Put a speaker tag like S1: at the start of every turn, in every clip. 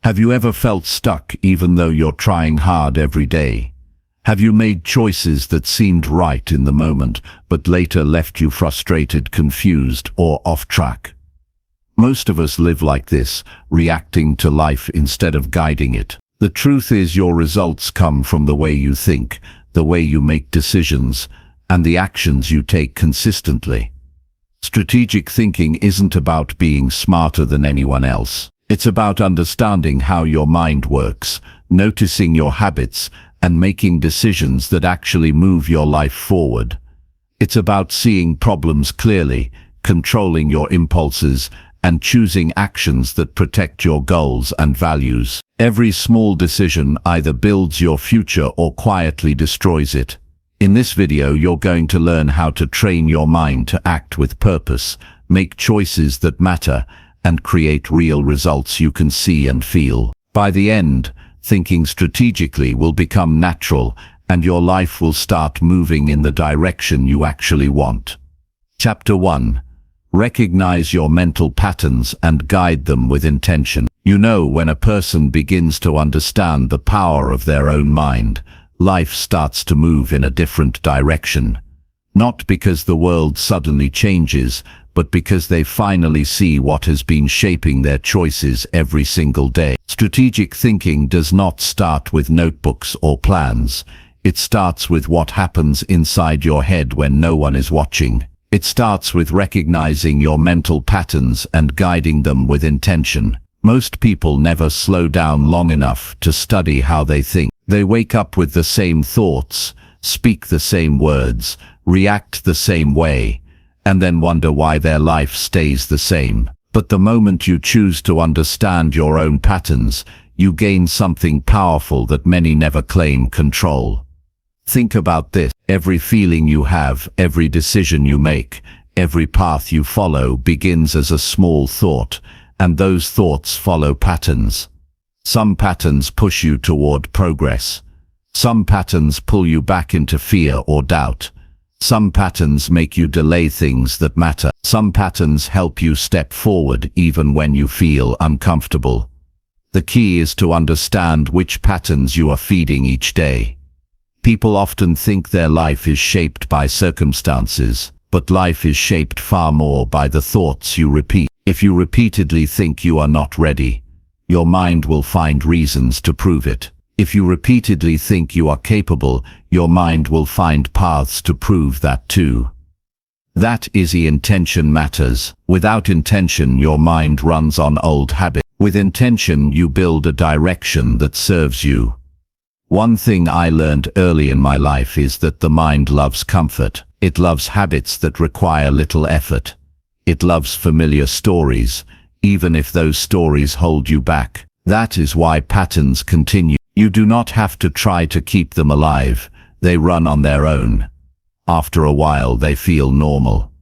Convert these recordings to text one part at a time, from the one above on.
S1: Have you ever felt stuck even though you're trying hard every day? Have you made choices that seemed right in the moment, but later left you frustrated, confused, or off track? Most of us live like this, reacting to life instead of guiding it. The truth is, your results come from the way you think, the way you make decisions, and the actions you take consistently. Strategic thinking isn't about being smarter than anyone else. It's about understanding how your mind works, noticing your habits, and making decisions that actually move your life forward. It's about seeing problems clearly, controlling your impulses, and choosing actions that protect your goals and values. Every small decision either builds your future or quietly destroys it. In this video, you're going to learn how to train your mind to act with purpose, make choices that matter, and create real results you can see and feel. By the end, thinking strategically will become natural, and your life will start moving in the direction you actually want. Chapter 1. Recognize your mental patterns and guide them with intention. You know, when a person begins to understand the power of their own mind, life starts to move in a different direction. Not because the world suddenly changes, but because they finally see what has been shaping their choices every single day. Strategic thinking does not start with notebooks or plans. It starts with what happens inside your head when no one is watching. It starts with recognizing your mental patterns and guiding them with intention. Most people never slow down long enough to study how they think. They wake up with the same thoughts, speak the same words, react the same way, and then wonder why their life stays the same. But the moment you choose to understand your own patterns, you gain something powerful that many never claim control. Think about this. Every feeling you have, every decision you make, every path you follow begins as a small thought, and those thoughts follow patterns. Some patterns push you toward progress. Some patterns pull you back into fear or doubt. Some patterns make you delay things that matter. Some patterns help you step forward even when you feel uncomfortable. The key is to understand which patterns you are feeding each day. People often think their life is shaped by circumstances, but life is shaped far more by the thoughts you repeat. If you repeatedly think you are not ready, your mind will find reasons to prove it. If you repeatedly think you are capable, your mind will find paths to prove that too. That is the intention matters. Without intention, your mind runs on old habits. With intention, you build a direction that serves you. One thing I learned early in my life is that the mind loves comfort. It loves habits that require little effort. It loves familiar stories, even if those stories hold you back. That is why patterns continue. You do not have to try to keep them alive. They run on their own. After a while, they feel normal.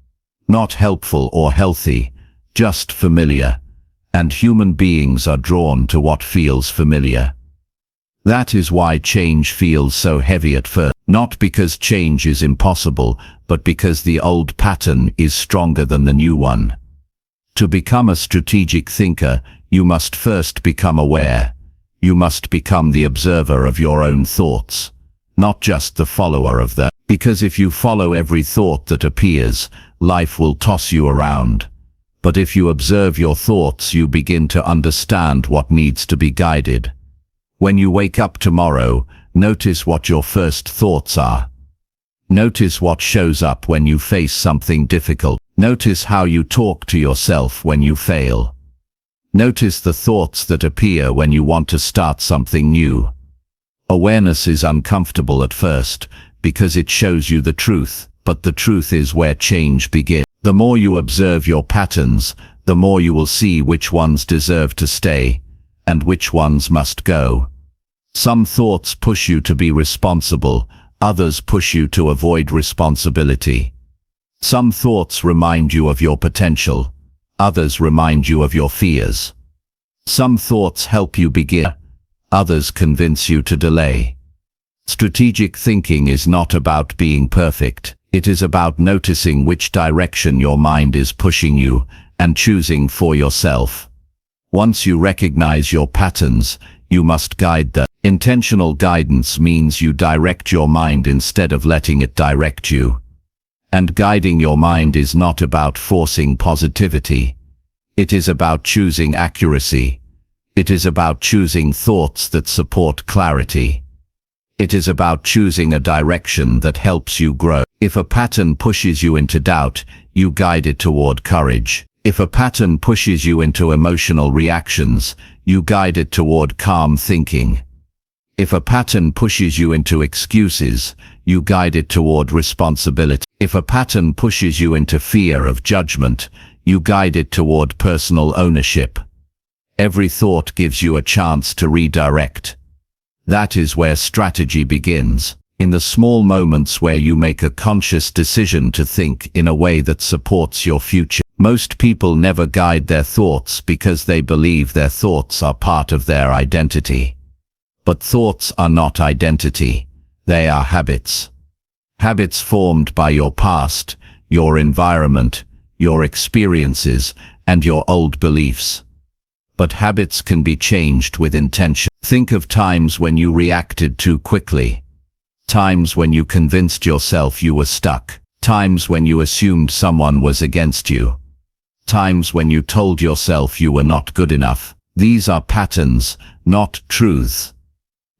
S1: Not helpful or healthy, just familiar. And human beings are drawn to what feels familiar. That is why change feels so heavy at first. Not because change is impossible, but because the old pattern is stronger than the new one. To become a strategic thinker, you must first become aware. You must become the observer of your own thoughts, not just the follower of them. Because if you follow every thought that appears, life will toss you around. But if you observe your thoughts, you begin to understand what needs to be guided. When you wake up tomorrow, notice what your first thoughts are. Notice what shows up when you face something difficult. Notice how you talk to yourself when you fail. Notice the thoughts that appear when you want to start something new. Awareness is uncomfortable at first, because it shows you the truth, but the truth is where change begins. The more you observe your patterns, the more you will see which ones deserve to stay, and which ones must go. Some thoughts push you to be responsible, others push you to avoid responsibility. Some thoughts remind you of your potential, others remind you of your fears. Some thoughts help you begin, others convince you to delay. Strategic thinking is not about being perfect. It is about noticing which direction your mind is pushing you and choosing for yourself. Once you recognize your patterns, you must guide them. Intentional guidance means you direct your mind instead of letting it direct you. And guiding your mind is not about forcing positivity. It is about choosing accuracy. It is about choosing thoughts that support clarity. It is about choosing a direction that helps you grow. If a pattern pushes you into doubt, you guide it toward courage. If a pattern pushes you into emotional reactions, you guide it toward calm thinking. If a pattern pushes you into excuses, you guide it toward responsibility. If a pattern pushes you into fear of judgment, you guide it toward personal ownership. Every thought gives you a chance to redirect. That is where strategy begins, in the small moments where you make a conscious decision to think in a way that supports your future. Most people never guide their thoughts because they believe their thoughts are part of their identity. But thoughts are not identity, they are habits. Habits formed by your past, your environment, your experiences, and your old beliefs. But habits can be changed with intention. Think of times when you reacted too quickly. Times when you convinced yourself you were stuck. Times when you assumed someone was against you. Times when you told yourself you were not good enough. These are patterns, not truths.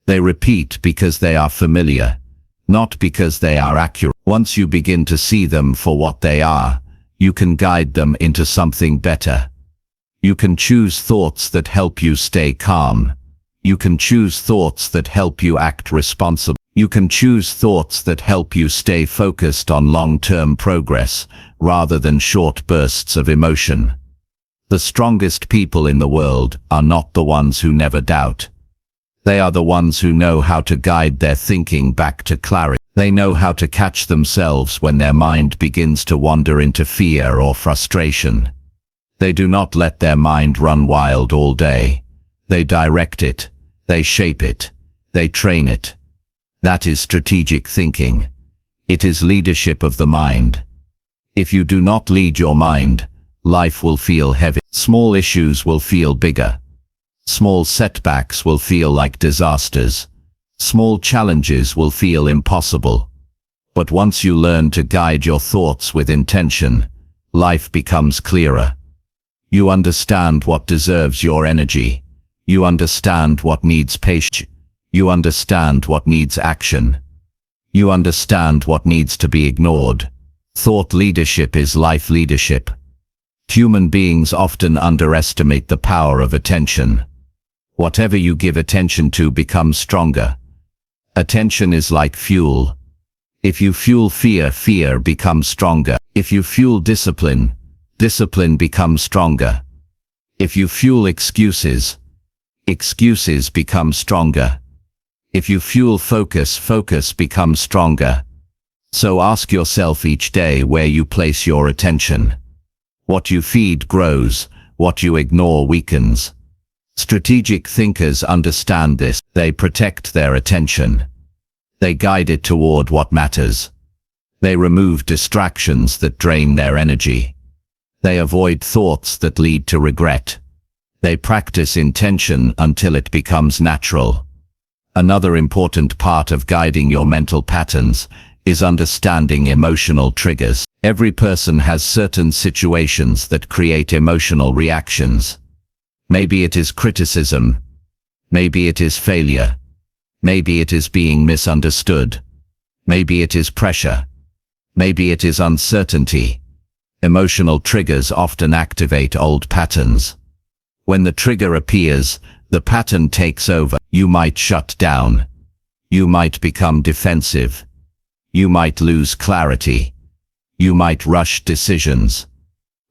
S1: They repeat because they are familiar, not because they are accurate. Once you begin to see them for what they are, you can guide them into something better. You can choose thoughts that help you stay calm. You can choose thoughts that help you act responsibly. You can choose thoughts that help you stay focused on long-term progress, rather than short bursts of emotion. The strongest people in the world are not the ones who never doubt. They are the ones who know how to guide their thinking back to clarity. They know how to catch themselves when their mind begins to wander into fear or frustration. They do not let their mind run wild all day. They direct it, they shape it, they train it. That is strategic thinking. It is leadership of the mind. If you do not lead your mind, life will feel heavy. Small issues will feel bigger. Small setbacks will feel like disasters. Small challenges will feel impossible. But once you learn to guide your thoughts with intention, life becomes clearer. You understand what deserves your energy. You understand what needs patience. You understand what needs action. You understand what needs to be ignored. Thought leadership is life leadership. Human beings often underestimate the power of attention. Whatever you give attention to becomes stronger. Attention is like fuel. If you fuel fear, fear becomes stronger. If you fuel discipline, discipline becomes stronger. If you fuel excuses, excuses become stronger. If you fuel focus, focus becomes stronger. So ask yourself each day where you place your attention. What you feed grows, what you ignore weakens. Strategic thinkers understand this. They protect their attention. They guide it toward what matters. They remove distractions that drain their energy. They avoid thoughts that lead to regret. They practice intention until it becomes natural. Another important part of guiding your mental patterns is understanding emotional triggers. Every person has certain situations that create emotional reactions. Maybe it is criticism. Maybe it is failure. Maybe it is being misunderstood. Maybe it is pressure. Maybe it is uncertainty. Emotional triggers often activate old patterns. When the trigger appears, the pattern takes over. You might shut down. You might become defensive. You might lose clarity. You might rush decisions.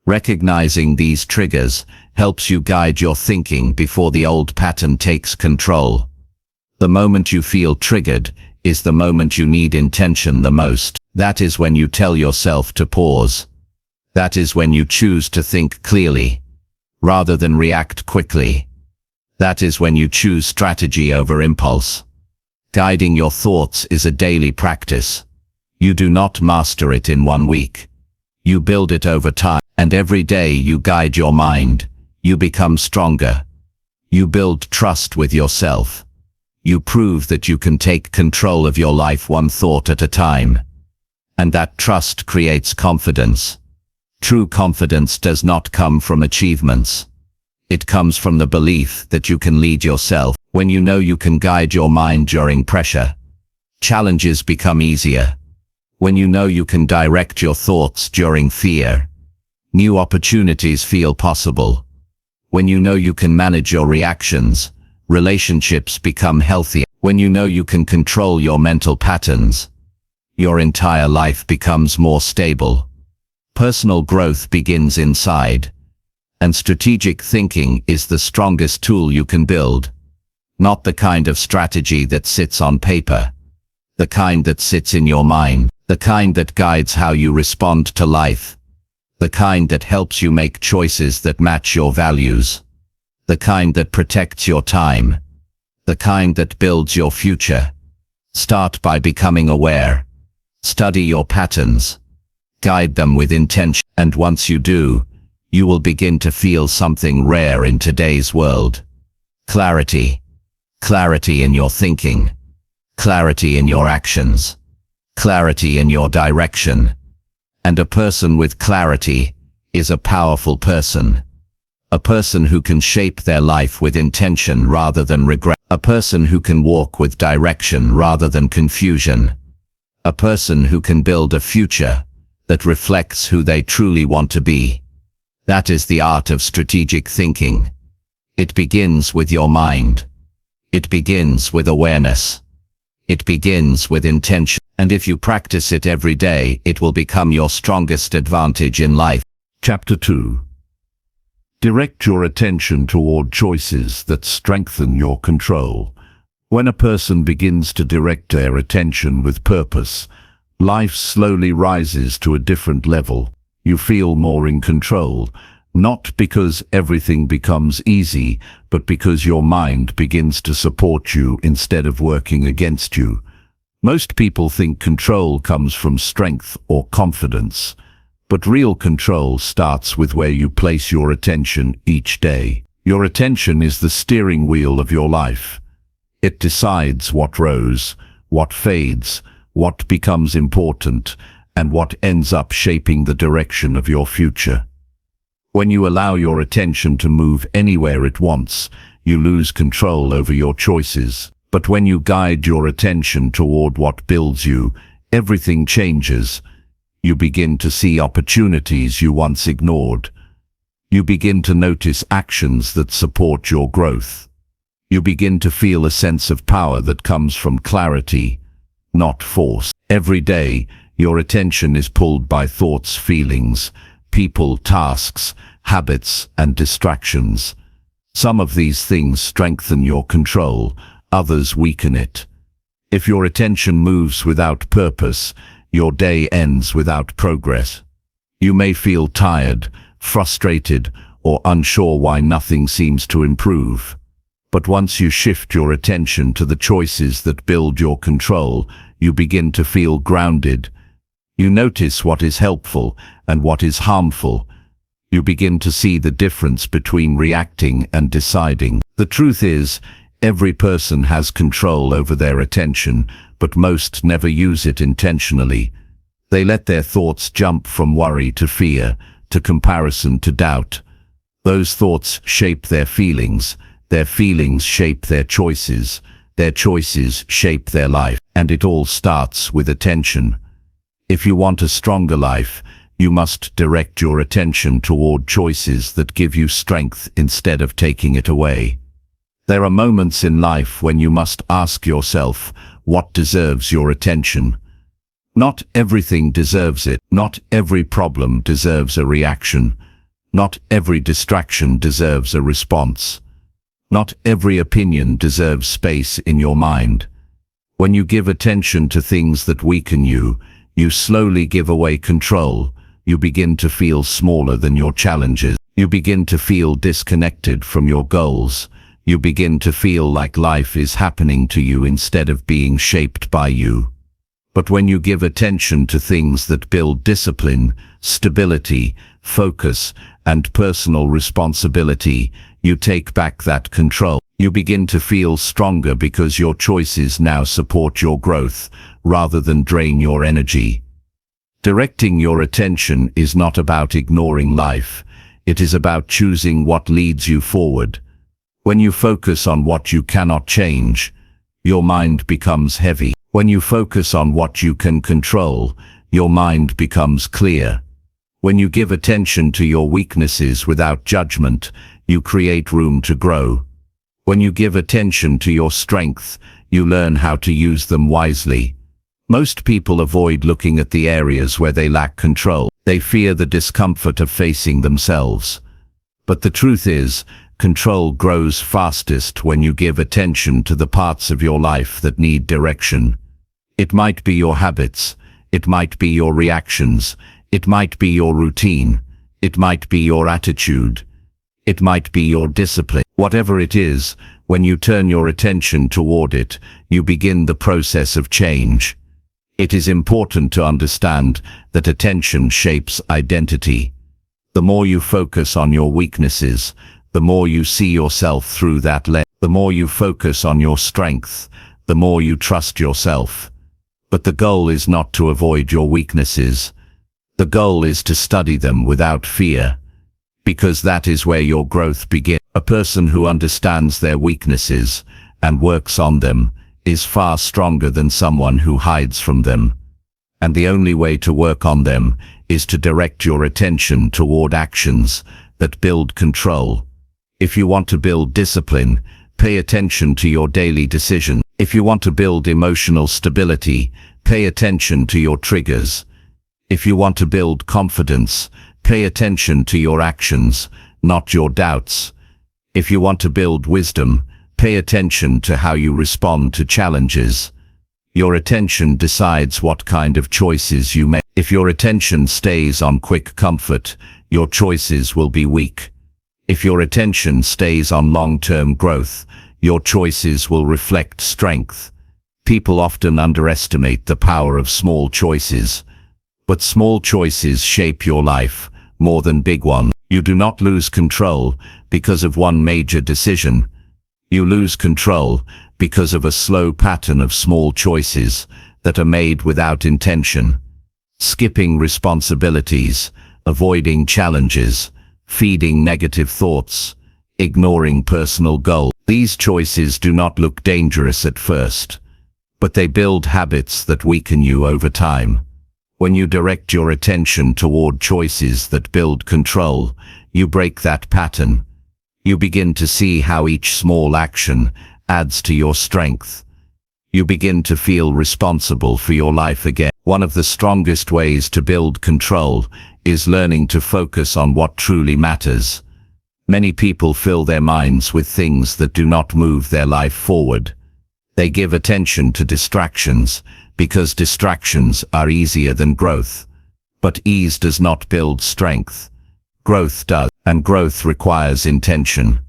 S1: Recognizing these triggers helps you guide your thinking before the old pattern takes control. The moment you feel triggered is the moment you need intention the most. That is when you tell yourself to pause. That is when you choose to think clearly, rather than react quickly. That is when you choose strategy over impulse. Guiding your thoughts is a daily practice. You do not master it in 1 week. You build it over time, and every day you guide your mind, You become stronger. You build trust with yourself. You prove that you can take control of your life one thought at a time. And that trust creates confidence. True confidence does not come from achievements. It comes from the belief that you can lead yourself. When you know you can guide your mind during pressure, challenges become easier. When you know you can direct your thoughts during fear, new opportunities feel possible. When you know you can manage your reactions, relationships become healthier. When you know you can control your mental patterns, your entire life becomes more stable. Personal growth begins inside, and strategic thinking is the strongest tool you can build. Not the kind of strategy that sits on paper, the kind that sits in your mind, the kind that guides how you respond to life, the kind that helps you make choices that match your values, the kind that protects your time, the kind that builds your future. Start by becoming aware. Study your patterns. Guide them with intention. And once you do, you will begin to feel something rare in today's world. Clarity. Clarity in your thinking. Clarity in your actions. Clarity in your direction. And a person with clarity is a powerful person. A person who can shape their life with intention rather than regret. A person who can walk with direction rather than confusion. A person who can build a future that reflects who they truly want to be. That is the art of strategic thinking. It begins with your mind. It begins with awareness. It begins with intention. And if you practice it every day, it will become your strongest advantage in life. Chapter 2. Direct your attention toward choices that strengthen your control. When a person begins to direct their attention with purpose, life slowly rises to a different level. You feel more in control, not because everything becomes easy, but because your mind begins to support you instead of working against you. Most people think control comes from strength or confidence, but real control starts with where you place your attention each day. Your attention is the steering wheel of your life. It decides what grows, what fades, what becomes important, and what ends up shaping the direction of your future. When you allow your attention to move anywhere it wants, you lose control over your choices. But when you guide your attention toward what builds you, everything changes. You begin to see opportunities you once ignored. You begin to notice actions that support your growth. You begin to feel a sense of power that comes from clarity, not force. Every day, your attention is pulled by thoughts, feelings, people, tasks, habits, and distractions. Some of these things strengthen your control, others weaken it. If your attention moves without purpose, your day ends without progress. You may feel tired, frustrated, or unsure why nothing seems to improve. But once you shift your attention to the choices that build your control, you begin to feel grounded. You notice what is helpful and what is harmful. You begin to see the difference between reacting and deciding. The truth is, every person has control over their attention, but most never use it intentionally. They let their thoughts jump from worry to fear, to comparison to doubt. Those thoughts shape their feelings shape their choices shape their life, and it all starts with attention. If you want a stronger life, you must direct your attention toward choices that give you strength instead of taking it away. There are moments in life when you must ask yourself, what deserves your attention? Not everything deserves it. Not every problem deserves a reaction. Not every distraction deserves a response. Not every opinion deserves space in your mind. When you give attention to things that weaken you, you slowly give away control. You begin to feel smaller than your challenges. You begin to feel disconnected from your goals. You begin to feel like life is happening to you instead of being shaped by you. But when you give attention to things that build discipline, stability, focus, and personal responsibility, you take back that control. You begin to feel stronger because your choices now support your growth, rather than drain your energy. Directing your attention is not about ignoring life. It is about choosing what leads you forward. When you focus on what you cannot change, your mind becomes heavy. When you focus on what you can control, your mind becomes clear. When you give attention to your weaknesses without judgment, you create room to grow. When you give attention to your strength, you learn how to use them wisely. Most people avoid looking at the areas where they lack control. They fear the discomfort of facing themselves. But the truth is, control grows fastest when you give attention to the parts of your life that need direction. It might be your habits, it might be your reactions, it might be your routine, it might be your attitude, it might be your discipline. Whatever it is, when you turn your attention toward it, you begin the process of change. It is important to understand that attention shapes identity. The more you focus on your weaknesses, the more you see yourself through that lens. The more you focus on your strength, the more you trust yourself. But the goal is not to avoid your weaknesses. The goal is to study them without fear, because that is where your growth begins. A person who understands their weaknesses and works on them is far stronger than someone who hides from them. And the only way to work on them is to direct your attention toward actions that build control. If you want to build discipline, pay attention to your daily decisions. If you want to build emotional stability, pay attention to your triggers. If you want to build confidence, pay attention to your actions, not your doubts. If you want to build wisdom, pay attention to how you respond to challenges. Your attention decides what kind of choices you make. If your attention stays on quick comfort, your choices will be weak. If your attention stays on long-term growth, your choices will reflect strength. People often underestimate the power of small choices, but small choices shape your life more than big ones. You do not lose control because of one major decision. You lose control because of a slow pattern of small choices that are made without intention. Skipping responsibilities, avoiding challenges, feeding negative thoughts, ignoring personal goals. These choices do not look dangerous at first, but they build habits that weaken you over time. When you direct your attention toward choices that build control, you break that pattern. You begin to see how each small action adds to your strength. You begin to feel responsible for your life again. One of the strongest ways to build control is learning to focus on what truly matters. Many people fill their minds with things that do not move their life forward. They give attention to distractions because distractions are easier than growth. But ease does not build strength. Growth does, and growth requires intention.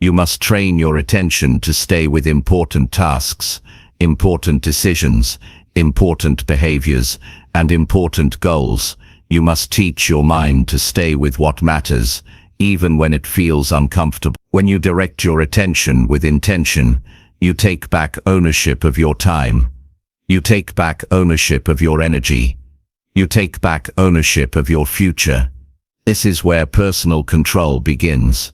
S1: You must train your attention to stay with important tasks, important decisions, important behaviors, and important goals. You must teach your mind to stay with what matters, even when it feels uncomfortable. When you direct your attention with intention, you take back ownership of your time. You take back ownership of your energy. You take back ownership of your future. This is where personal control begins.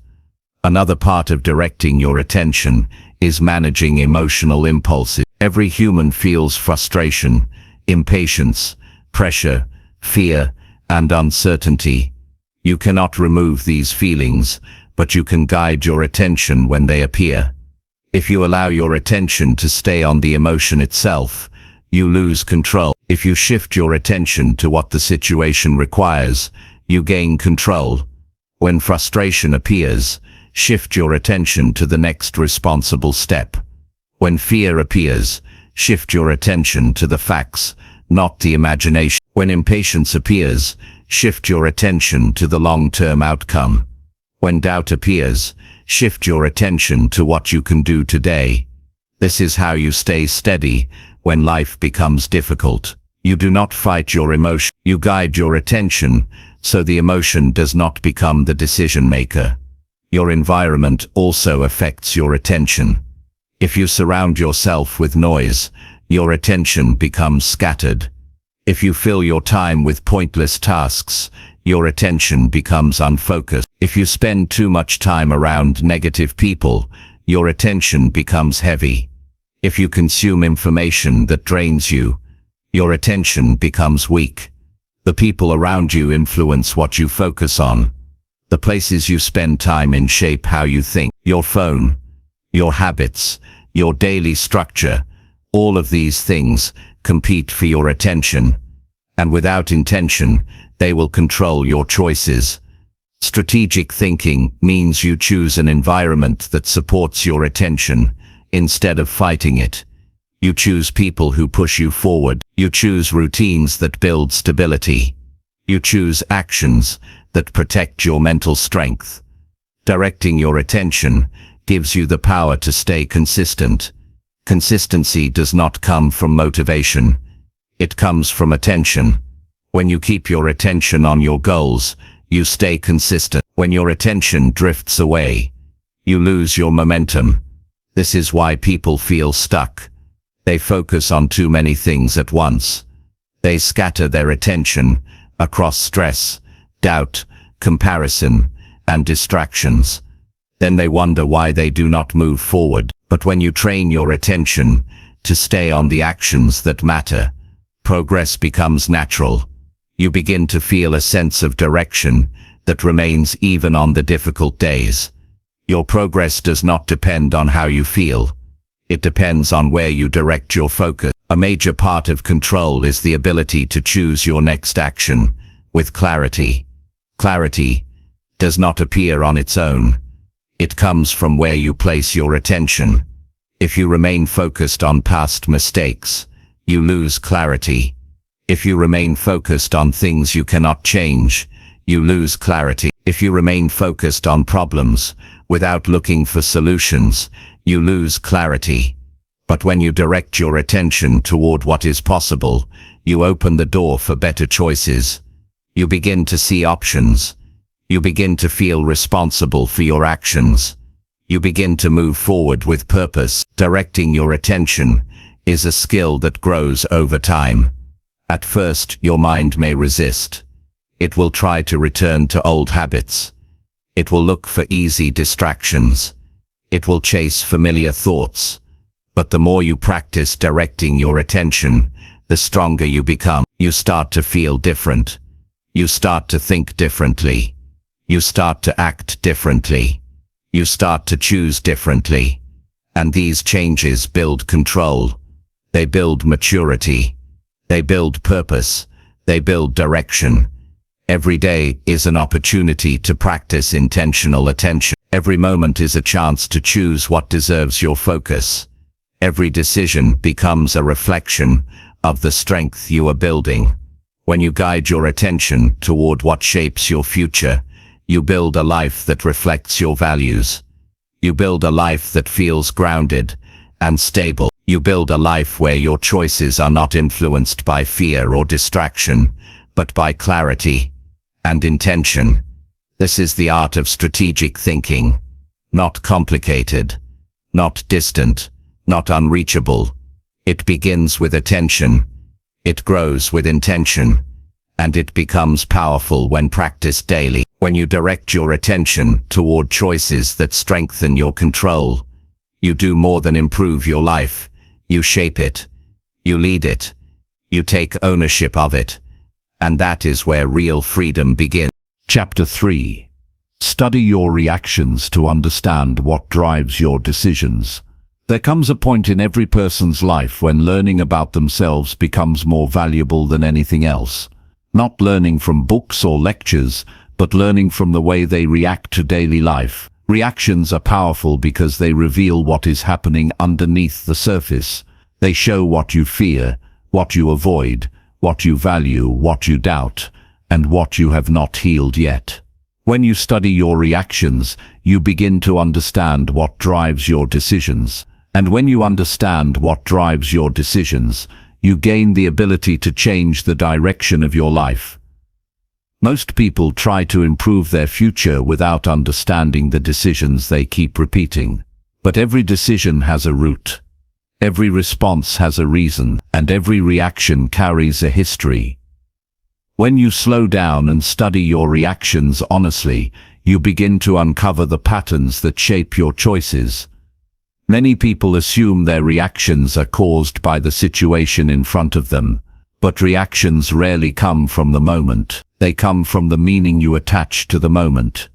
S1: Another part of directing your attention is managing emotional impulses. Every human feels frustration, impatience, pressure, fear, and uncertainty. You cannot remove these feelings, but you can guide your attention when they appear. If you allow your attention to stay on the emotion itself, you lose control. If you shift your attention to what the situation requires, you gain control. When frustration appears, shift your attention to the next responsible step. When fear appears, shift your attention to the facts, not the imagination. When impatience appears, shift your attention to the long-term outcome. When doubt appears, shift your attention to what you can do today. This is how you stay steady When life becomes difficult, you do not fight your emotion, you guide your attention, so the emotion does not become the decision maker. Your environment also affects your attention. If you surround yourself with noise, your attention becomes scattered. If you fill your time with pointless tasks, your attention becomes unfocused. If you spend too much time around negative people, your attention becomes heavy. If you consume information that drains you, your attention becomes weak. The people around you influence what you focus on. The places you spend time in shape how you think. Your phone, your habits, your daily structure, all of these things compete for your attention. And without intention, they will control your choices. Strategic thinking means you choose an environment that supports your attention instead of fighting it. You choose people who push you forward. You choose routines that build stability. You choose actions that protect your mental strength. Directing your attention gives you the power to stay consistent. Consistency does not come from motivation. It comes from attention. When you keep your attention on your goals, you stay consistent. When your attention drifts away, you lose your momentum. This is why people feel stuck. They focus on too many things at once. They scatter their attention across stress, doubt, comparison, and distractions. Then they wonder why they do not move forward. But when you train your attention to stay on the actions that matter, progress becomes natural. You begin to feel a sense of direction that remains even on the difficult days. Your progress does not depend on how you feel. It depends on where you direct your focus. A major part of control is the ability to choose your next action with clarity. Clarity does not appear on its own. It comes from where you place your attention. If you remain focused on past mistakes, you lose clarity. If you remain focused on things you cannot change, you lose clarity. If you remain focused on problems without looking for solutions, you lose clarity. But when you direct your attention toward what is possible, you open the door for better choices. You begin to see options. You begin to feel responsible for your actions. You begin to move forward with purpose. Directing your attention is a skill that grows over time. At first, your mind may resist. It will try to return to old habits. It will look for easy distractions. It will chase familiar thoughts. But the more you practice directing your attention, the stronger you become. You start to feel different. You start to think differently. You start to act differently. You start to choose differently. And these changes build control. They build maturity. They build purpose. They build direction. Every day is an opportunity to practice intentional attention. Every moment is a chance to choose what deserves your focus. Every decision becomes a reflection of the strength you are building. When you guide your attention toward what shapes your future, you build a life that reflects your values. You build a life that feels grounded and stable. You build a life where your choices are not influenced by fear or distraction, but by clarity and intention. This is the art of strategic thinking. Not complicated, not distant, not unreachable. It begins with attention. It grows with intention. And it becomes powerful when practiced daily. When you direct your attention toward choices that strengthen your control, you do more than improve your life. You shape it. You lead it. You take ownership of it. And that is where real freedom begins.
S2: Chapter 3. Study your reactions to understand what drives your decisions. There comes a point in every person's life when learning about themselves becomes more valuable than anything else. Not learning from books or lectures, but learning from the way they react to daily life. Reactions are powerful because they reveal what is happening underneath the surface. They show what you fear, what you avoid, what you value, what you doubt, and what you have not healed yet. When you study your reactions, you begin to understand what drives your decisions. And when you understand what drives your decisions, you gain the ability to change the direction of your life. Most people try to improve their future without understanding the decisions they keep repeating. But every decision has a root. Every response has a reason, and every reaction carries a history. When you slow down and study your reactions honestly, you begin to uncover the patterns that shape your choices. Many people assume their reactions are caused by the situation in front of them, but reactions rarely come from the moment. They come from the meaning you attach to the moment.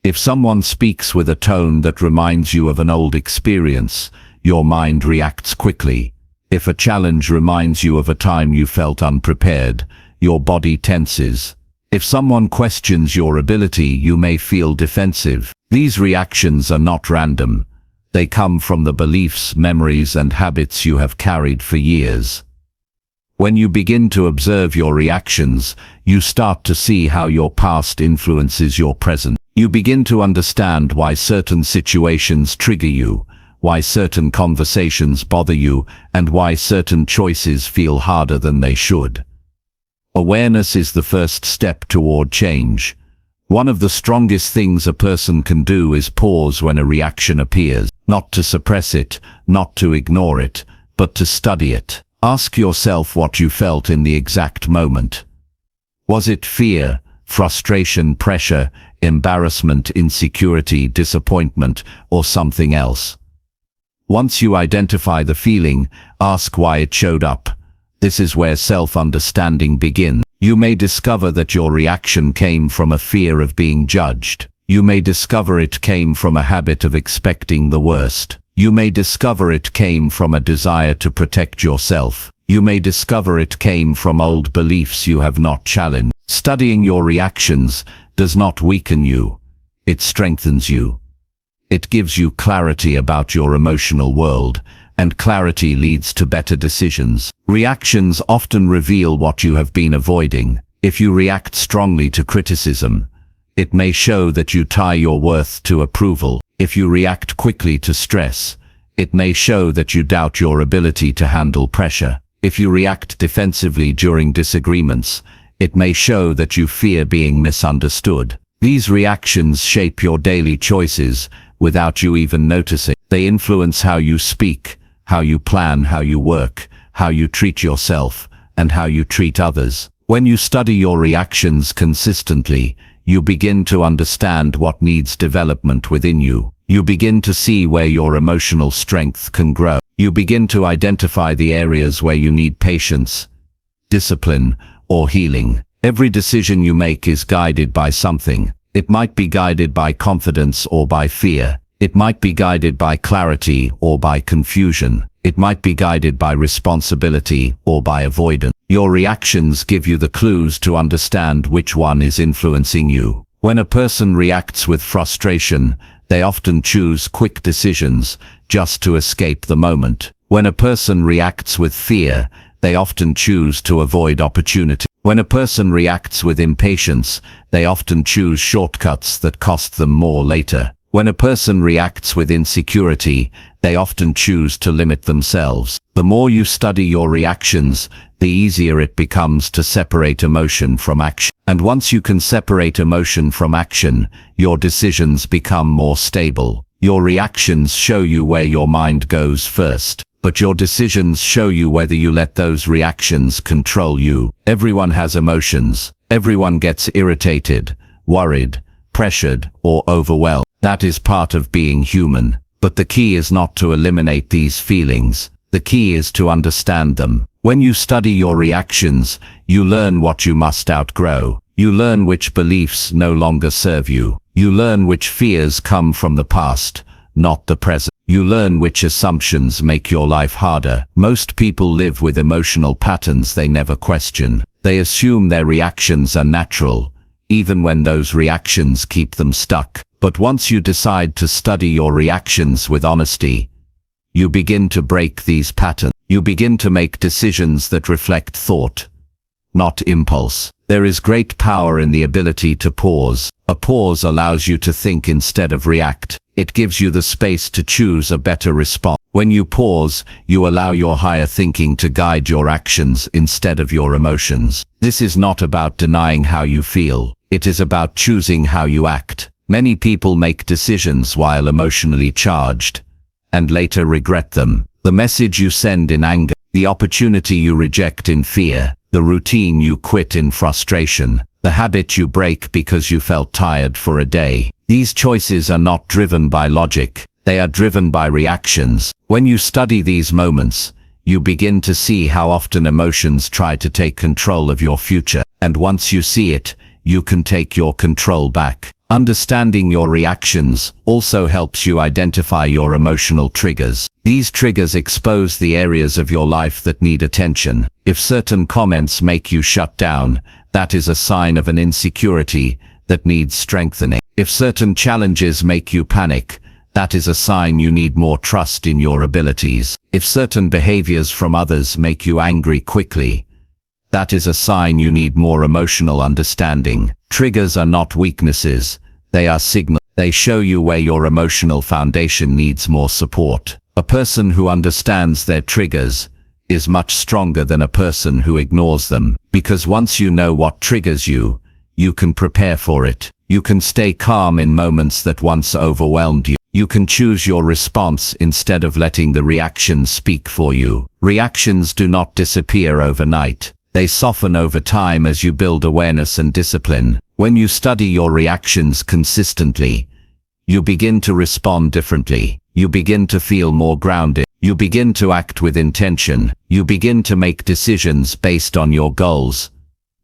S2: If someone speaks with a tone that reminds you of an old experience, your mind reacts quickly. If a challenge reminds you of a time you felt unprepared, your body tenses. If someone questions your ability, you may feel defensive. These reactions are not random. They come from the beliefs, memories, and habits you have carried for years. When you begin to observe your reactions, you start to see how your past influences your present. You begin to understand why certain situations trigger you, why certain conversations bother you, and why certain choices feel harder than they should. Awareness is the first step toward change. One of the strongest things a person can do is pause when a reaction appears, not to suppress it, not to ignore it, but to study it. Ask yourself what you felt in the exact moment. Was it fear, frustration, pressure, embarrassment, insecurity, disappointment, or something else? Once you identify the feeling, ask why it showed up. This is where self-understanding begins. You may discover that your reaction came from a fear of being judged. You may discover it came from a habit of expecting the worst. You may discover it came from a desire to protect yourself. You may discover it came from old beliefs you have not challenged. Studying your reactions does not weaken you. It strengthens you. It gives you clarity about your emotional world, and clarity leads to better decisions. Reactions often reveal what you have been avoiding. If you react strongly to criticism, it may show that you tie your worth to approval. If you react quickly to stress, it may show that you doubt your ability to handle pressure. If you react defensively during disagreements, it may show that you fear being misunderstood. These reactions shape your daily choices without you even noticing. They influence how you speak, how you plan, how you work, how you treat yourself, and how you treat others. When you study your reactions consistently, you begin to understand what needs development within you. You begin to see where your emotional strength can grow. You begin to identify the areas where you need patience, discipline, or healing. Every decision you make is guided by something. It might be guided by confidence or by fear. It might be guided by clarity or by confusion. It might be guided by responsibility or by avoidance. Your reactions give you the clues to understand which one is influencing you. When a person reacts with frustration, they often choose quick decisions just to escape the moment. When a person reacts with fear, they often choose to avoid opportunity. When a person reacts with impatience, they often choose shortcuts that cost them more later. When a person reacts with insecurity, they often choose to limit themselves. The more you study your reactions, the easier it becomes to separate emotion from action. And once you can separate emotion from action, your decisions become more stable. Your reactions show you where your mind goes first, but your decisions show you whether you let those reactions control you. Everyone has emotions. Everyone gets irritated, worried, pressured, or overwhelmed. That is part of being human. But the key is not to eliminate these feelings. The key is to understand them. When you study your reactions, you learn what you must outgrow. You learn which beliefs no longer serve you. You learn which fears come from the past, not the present. You learn which assumptions make your life harder. Most people live with emotional patterns they never question. They assume their reactions are natural, even when those reactions keep them stuck. But once you decide to study your reactions with honesty, you begin to break these patterns. You begin to make decisions that reflect thought, not impulse. There is great power in the ability to pause. A pause allows you to think instead of react. It gives you the space to choose a better response. When you pause, you allow your higher thinking to guide your actions instead of your emotions. This is not about denying how you feel. It is about choosing how you act. Many people make decisions while emotionally charged, and later regret them. The message you send in anger, the opportunity you reject in fear, the routine you quit in frustration, the habit you break because you felt tired for a day. These choices are not driven by logic. They are driven by reactions. When you study these moments, you begin to see how often emotions try to take control of your future. And once you see it, you can take your control back. Understanding your reactions also helps you identify your emotional triggers. These triggers expose the areas of your life that need attention. If certain comments make you shut down, that is a sign of an insecurity that needs strengthening. If certain challenges make you panic, that is a sign you need more trust in your abilities. If certain behaviors from others make you angry quickly, that is a sign you need more emotional understanding. Triggers are not weaknesses, they are signals. They show you where your emotional foundation needs more support. A person who understands their triggers is much stronger than a person who ignores them, because once you know what triggers you, you can prepare for it. You can stay calm in moments that once overwhelmed you. You can choose your response instead of letting the reaction speak for you. Reactions do not disappear overnight. They soften over time as you build awareness and discipline. When you study your reactions consistently, you begin to respond differently. You begin to feel more grounded. You begin to act with intention. You begin to make decisions based on your goals,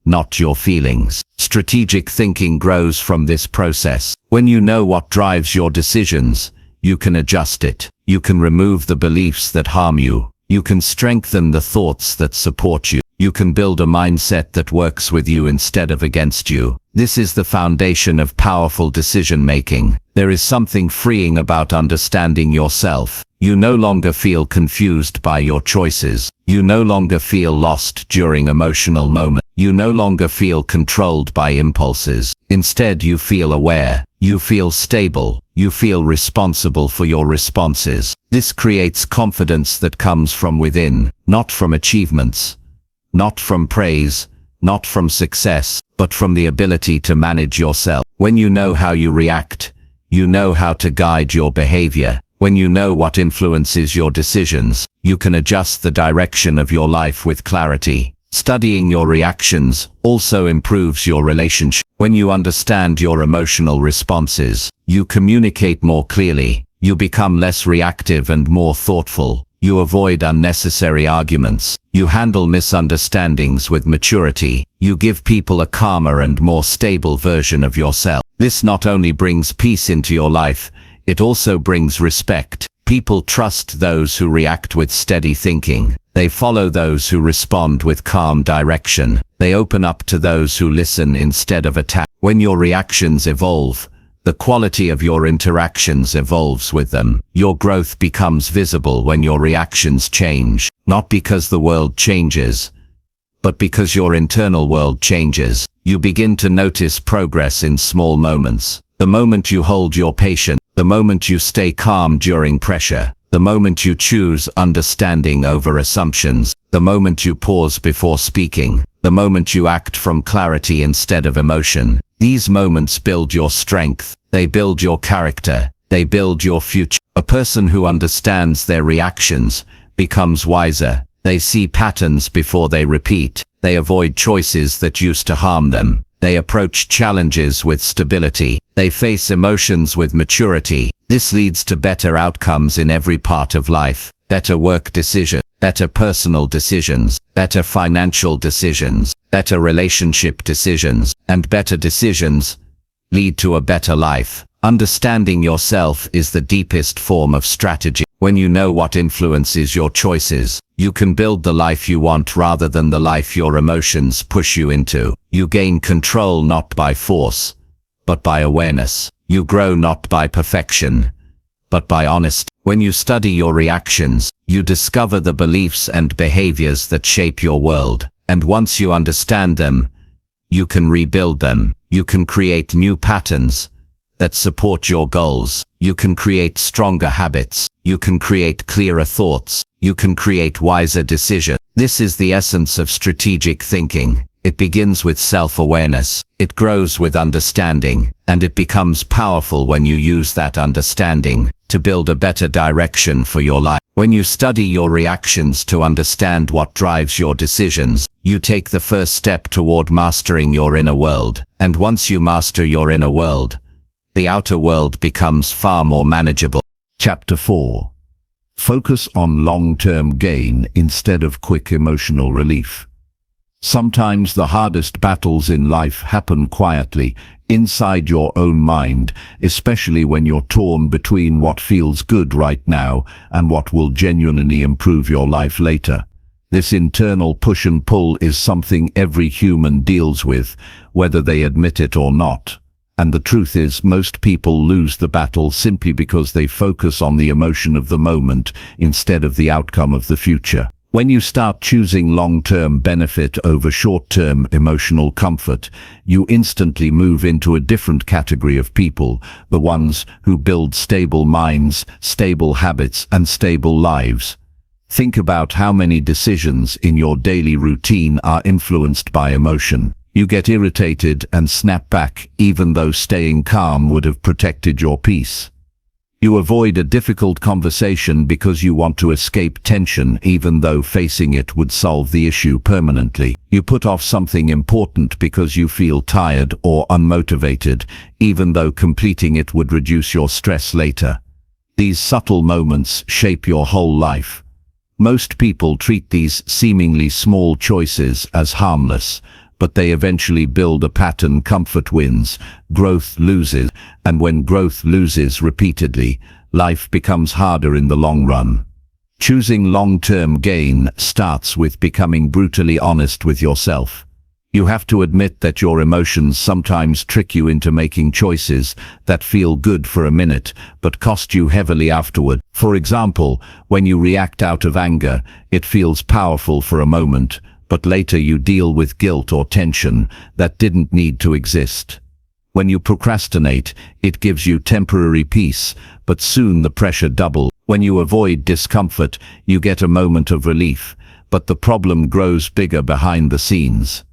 S2: not your feelings. Strategic thinking grows from this process. When you know what drives your decisions, you can adjust it. You can remove the beliefs that harm you. You can strengthen the thoughts that support you. You can build a mindset that works with you instead of against you. This is the foundation of powerful decision-making. There is something freeing about understanding yourself. You no longer feel confused by your choices. You no longer feel lost during emotional moments. You no longer feel controlled by impulses. Instead, you feel aware. You feel stable. You feel responsible for your responses. This creates confidence that comes from within, not from achievements, not from praise, not from success, but from the ability to manage yourself. When you know how you react, you know how to guide your behavior. When you know what influences your decisions, you can adjust the direction of your life with clarity. Studying your reactions also improves your relationship. When you understand your emotional responses, you communicate more clearly. You become less reactive and more thoughtful. You avoid unnecessary arguments. You handle misunderstandings with maturity. You give people a calmer and more stable version of yourself. This not only brings peace into your life, it also brings respect. People trust those who react with steady thinking. They follow those who respond with calm direction. They open up to those who listen instead of attack. When your reactions evolve, the quality of your interactions evolves with them. Your growth becomes visible when your reactions change, not because the world changes, but because your internal world changes. You begin to notice progress in small moments. The moment you hold your patience, the moment you stay calm during pressure, the moment you choose understanding over assumptions, the moment you pause before speaking, the moment you act from clarity instead of emotion. These moments build your strength, they build your character, they build your future. A person who understands their reactions becomes wiser. They see patterns before they repeat. They avoid choices that used to harm them. They approach challenges with stability. They face emotions with maturity. This leads to better outcomes in every part of life. Better work decisions, better personal decisions, better financial decisions, better relationship decisions, and better decisions lead to a better life. Understanding yourself is the deepest form of strategy. When you know what influences your choices, you can build the life you want rather than the life your emotions push you into. You gain control not by force, but by awareness. You grow not by perfection, but by honesty. When you study your reactions, you discover the beliefs and behaviors that shape your world. And once you understand them, you can rebuild them. You can create new patterns that support your goals. You can create stronger habits. You can create clearer thoughts. You can create wiser decisions. This is the essence of strategic thinking. It begins with self-awareness. It grows with understanding, and it becomes powerful when you use that understanding to build a better direction for your life. When you study your reactions to understand what drives your decisions, you take the first step toward mastering your inner world. And once you master your inner world, the outer world becomes far more manageable.
S1: Chapter 4. Focus on long-term gain instead of quick emotional relief. Sometimes the hardest battles in life happen quietly, inside your own mind, especially when you're torn between what feels good right now and what will genuinely improve your life later. This internal push and pull is something every human deals with, whether they admit it or not. And the truth is, most people lose the battle simply because they focus on the emotion of the moment instead of the outcome of the future. When you start choosing long-term benefit over short-term emotional comfort, you instantly move into a different category of people, the ones who build stable minds, stable habits, and stable lives. Think about how many decisions in your daily routine are influenced by emotion. You get irritated and snap back, even though staying calm would have protected your peace. You avoid a difficult conversation because you want to escape tension, even though facing it would solve the issue permanently. You put off something important because you feel tired or unmotivated, even though completing it would reduce your stress later. These subtle moments shape your whole life. Most people treat these seemingly small choices as harmless, but they eventually build a pattern. Comfort wins, growth loses, and when growth loses repeatedly, life becomes harder in the long run. Choosing long-term gain starts with becoming brutally honest with yourself. You have to admit that your emotions sometimes trick you into making choices that feel good for a minute, but cost you heavily afterward. For example, when you react out of anger, it feels powerful for a moment, but later you deal with guilt or tension that didn't need to exist. When you procrastinate, it gives you temporary peace, but soon the pressure doubles. When you avoid discomfort, you get a moment of relief, but the problem grows bigger behind the scenes.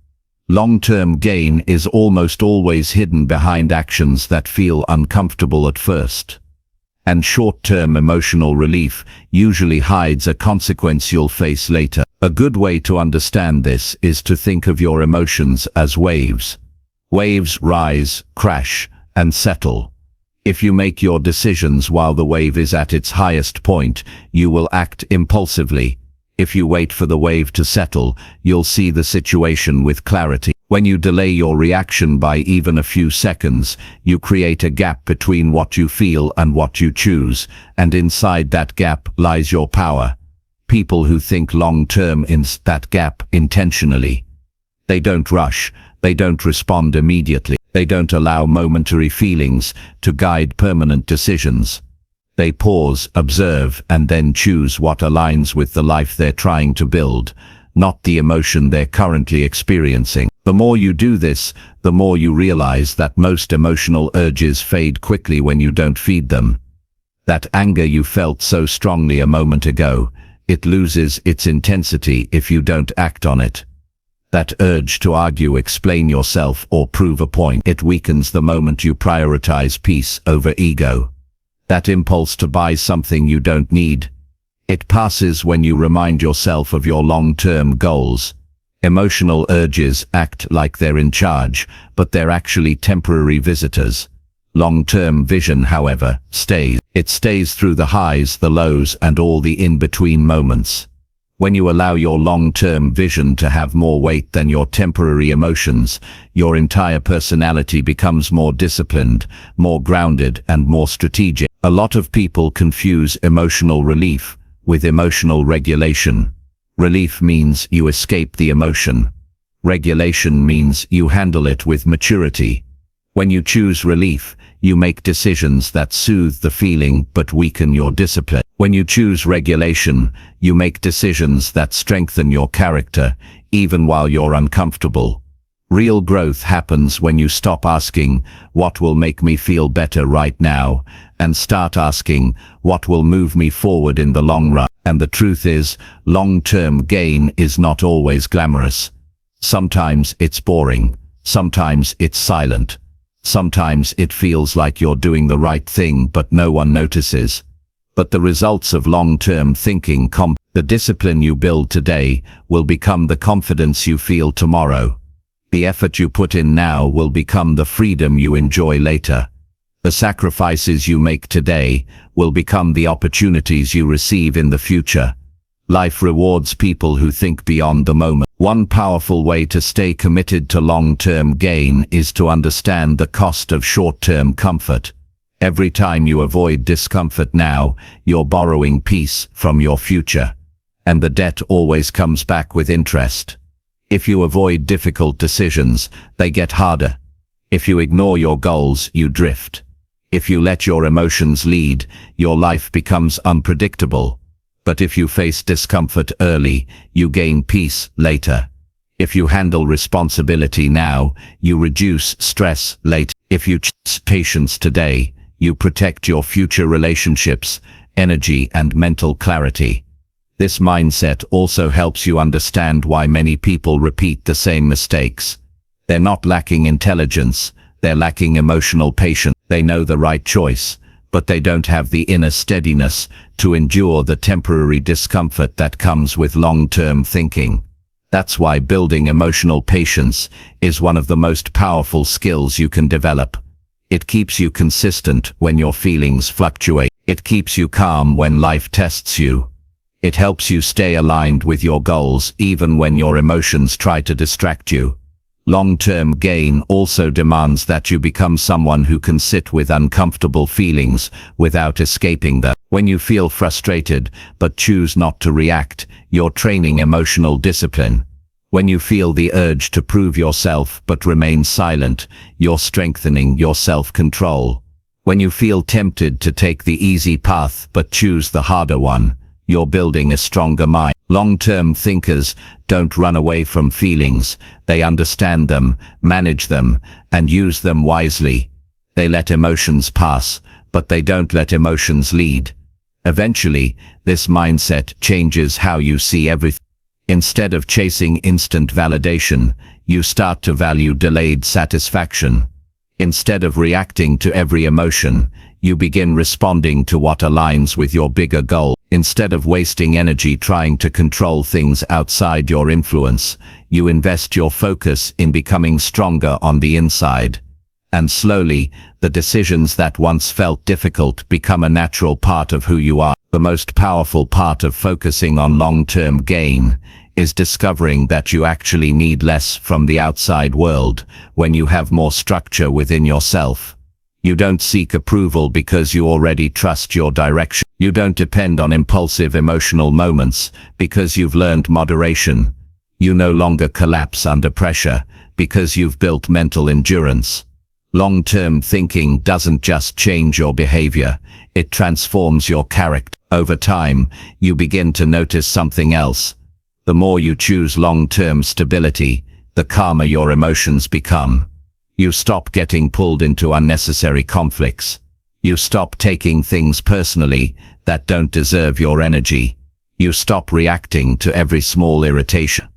S1: Long-term gain is almost always hidden behind actions that feel uncomfortable at first. And short-term emotional relief usually hides a consequence you'll face later. A good way to understand this is to think of your emotions as waves. Waves rise, crash, and settle. If you make your decisions while the wave is at its highest point, you will act impulsively. If you wait for the wave to settle, you'll see the situation with clarity. When you delay your reaction by even a few seconds, you create a gap between what you feel and what you choose, and inside that gap lies your power. People who think long-term in that gap intentionally. They don't rush, they don't respond immediately, they don't allow momentary feelings to guide permanent decisions. They pause, observe, and then choose what aligns with the life they're trying to build, not the emotion they're currently experiencing. The more you do this, the more you realize that most emotional urges fade quickly when you don't feed them. That anger you felt so strongly a moment ago, it loses its intensity if you don't act on it. That urge to argue, explain yourself, or prove a point, it weakens the moment you prioritize peace over ego. That impulse to buy something you don't need, it passes when you remind yourself of your long-term goals. Emotional urges act like they're in charge, but they're actually temporary visitors. Long-term vision, however, stays. It stays through the highs, the lows, and all the in-between moments. When you allow your long-term vision to have more weight than your temporary emotions, your entire personality becomes more disciplined, more grounded, and more strategic. A lot of people confuse emotional relief with emotional regulation. Relief means you escape the emotion. Regulation means you handle it with maturity. When you choose relief, you make decisions that soothe the feeling but weaken your discipline. When you choose regulation, you make decisions that strengthen your character, even while you're uncomfortable.
S2: Real growth happens when you stop asking, what will make me feel better right now, and start asking, what will move me forward in the long run. And the truth is, long-term gain is not always glamorous. Sometimes it's boring. Sometimes it's silent. Sometimes it feels like you're doing the right thing but no one notices. But the results of long-term thinking the discipline you build today will become the confidence you feel tomorrow. The effort you put in now will become the freedom you enjoy later. The sacrifices you make today will become the opportunities you receive in the future. Life rewards people who think beyond the moment. One powerful way to stay committed to long-term gain is to understand the cost of short-term comfort. Every time you avoid discomfort now, you're borrowing peace from your future. And the debt always comes back with interest. If you avoid difficult decisions, they get harder. If you ignore your goals, you drift. If you let your emotions lead, your life becomes unpredictable. But if you face discomfort early, you gain peace later. If you handle responsibility now, you reduce stress later. If you choose patience today, you protect your future relationships, energy, and mental clarity. This mindset also helps you understand why many people repeat the same mistakes. They're not lacking intelligence, they're lacking emotional patience. They know the right choice, but they don't have the inner steadiness to endure the temporary discomfort that comes with long-term thinking. That's why building emotional patience is one of the most powerful skills you can develop. It keeps you consistent when your feelings fluctuate. It keeps you calm when life tests you. It helps you stay aligned with your goals even when your emotions try to distract you. Long-term gain also demands that you become someone who can sit with uncomfortable feelings without escaping them. When you feel frustrated but choose not to react, you're training emotional discipline. When you feel the urge to prove yourself but remain silent, you're strengthening your self-control. When you feel tempted to take the easy path but choose the harder one, you're building a stronger mind. Long-term thinkers don't run away from feelings. They understand them, manage them, and use them wisely. They let emotions pass, but they don't let emotions lead. Eventually, this mindset changes how you see everything. Instead of chasing instant validation, you start to value delayed satisfaction. Instead of reacting to every emotion, you begin responding to what aligns with your bigger goal. Instead of wasting energy trying to control things outside your influence, you invest your focus in becoming stronger on the inside. And slowly, the decisions that once felt difficult become a natural part of who you are. The most powerful part of focusing on long-term gain is discovering that you actually need less from the outside world when you have more structure within yourself. You don't seek approval because you already trust your direction. You don't depend on impulsive emotional moments because you've learned moderation. You no longer collapse under pressure because you've built mental endurance. Long-term thinking doesn't just change your behavior, it transforms your character. Over time, you begin to notice something else. The more you choose long-term stability, the calmer your emotions become. You stop getting pulled into unnecessary conflicts. You stop taking things personally that don't deserve your energy. You stop reacting to every small irritation.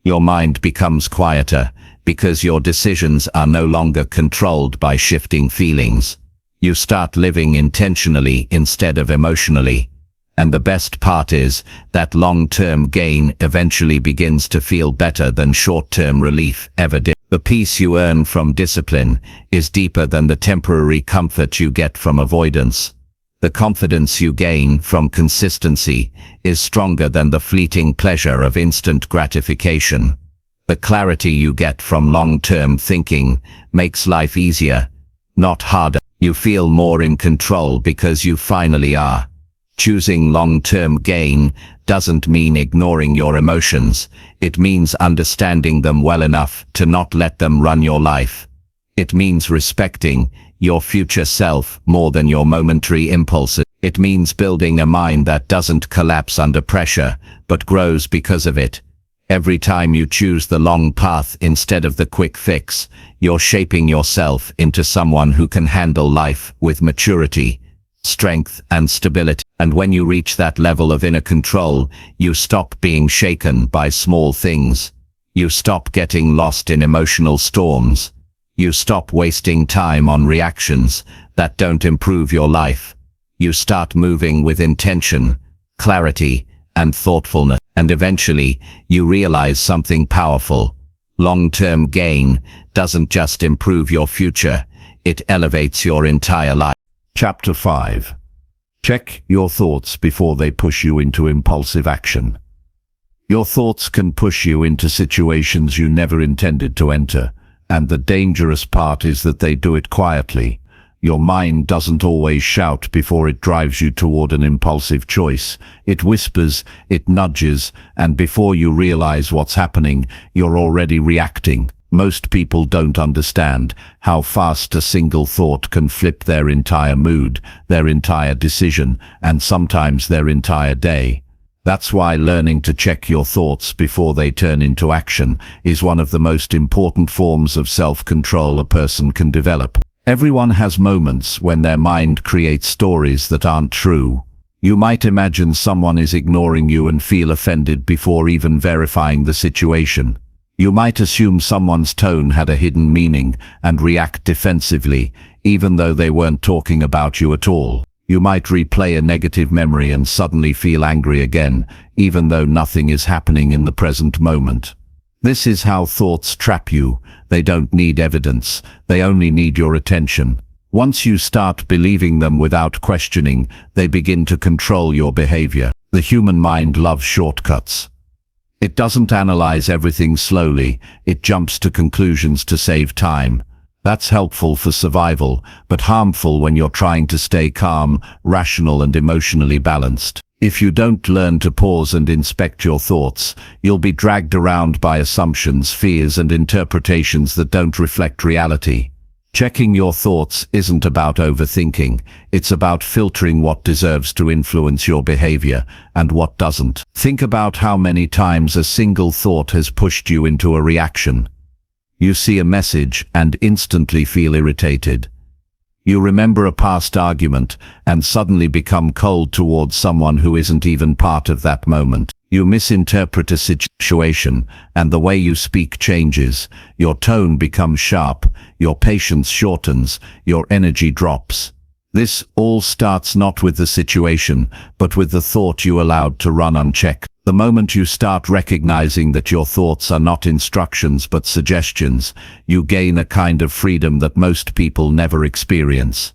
S2: Your mind becomes quieter because your decisions are no longer controlled by shifting feelings. You start living intentionally instead of emotionally. And the best part is that long-term gain eventually begins to feel better than short-term relief ever did. The peace you earn from discipline is deeper than the temporary comfort you get from avoidance. The confidence you gain from consistency is stronger than the fleeting pleasure of instant gratification. The clarity you get from long-term thinking makes life easier, not harder. You feel more in control because you finally are. Choosing long-term gain doesn't mean ignoring your emotions. It means understanding them well enough to not let them run your life. It means respecting your future self more than your momentary impulses. It means building a mind that doesn't collapse under pressure, but grows because of it. Every time you choose the long path instead of the quick fix, you're shaping yourself into someone who can handle life with maturity, strength, and stability. And when you reach that level of inner control, you stop being shaken by small things. You stop getting lost in emotional storms. You stop wasting time on reactions that don't improve your life. You start moving with intention, clarity, and thoughtfulness. And eventually, you realize something powerful. Long-term gain doesn't just improve your future, it elevates your entire life.
S1: Chapter 5. Check your thoughts before they push you into impulsive action. Your thoughts can push you into situations you never intended to enter, and the dangerous part is that they do it quietly. Your mind doesn't always shout before it drives you toward an impulsive choice. It whispers, it nudges, and before you realize what's happening, you're already reacting. Most people don't understand how fast a single thought can flip their entire mood, their entire decision, and sometimes their entire day. That's why learning to check your thoughts before they turn into action is one of the most important forms of self-control a person can develop. Everyone has moments when their mind creates stories that aren't true. You might imagine someone is ignoring you and feel offended before even verifying the situation. You might assume someone's tone had a hidden meaning and react defensively, even though they weren't talking about you at all. You might replay a negative memory and suddenly feel angry again, even though nothing is happening in the present moment. This is how thoughts trap you. They don't need evidence, they only need your attention. Once you start believing them without questioning, they begin to control your behavior. The human mind loves shortcuts. It doesn't analyze everything slowly, it jumps to conclusions to save time. That's helpful for survival, but harmful when you're trying to stay calm, rational, and emotionally balanced. If you don't learn to pause and inspect your thoughts, you'll be dragged around by assumptions, fears, and interpretations that don't reflect reality. Checking your thoughts isn't about overthinking, it's about filtering what deserves to influence your behavior and what doesn't. Think about how many times a single thought has pushed you into a reaction. You see a message and instantly feel irritated. You remember a past argument and suddenly become cold towards someone who isn't even part of that moment. You misinterpret a situation and the way you speak changes. Your tone becomes sharp, your patience shortens, your energy drops. This all starts not with the situation, but with the thought you allowed to run unchecked. The moment you start recognizing that your thoughts are not instructions but suggestions, you gain a kind of freedom that most people never experience.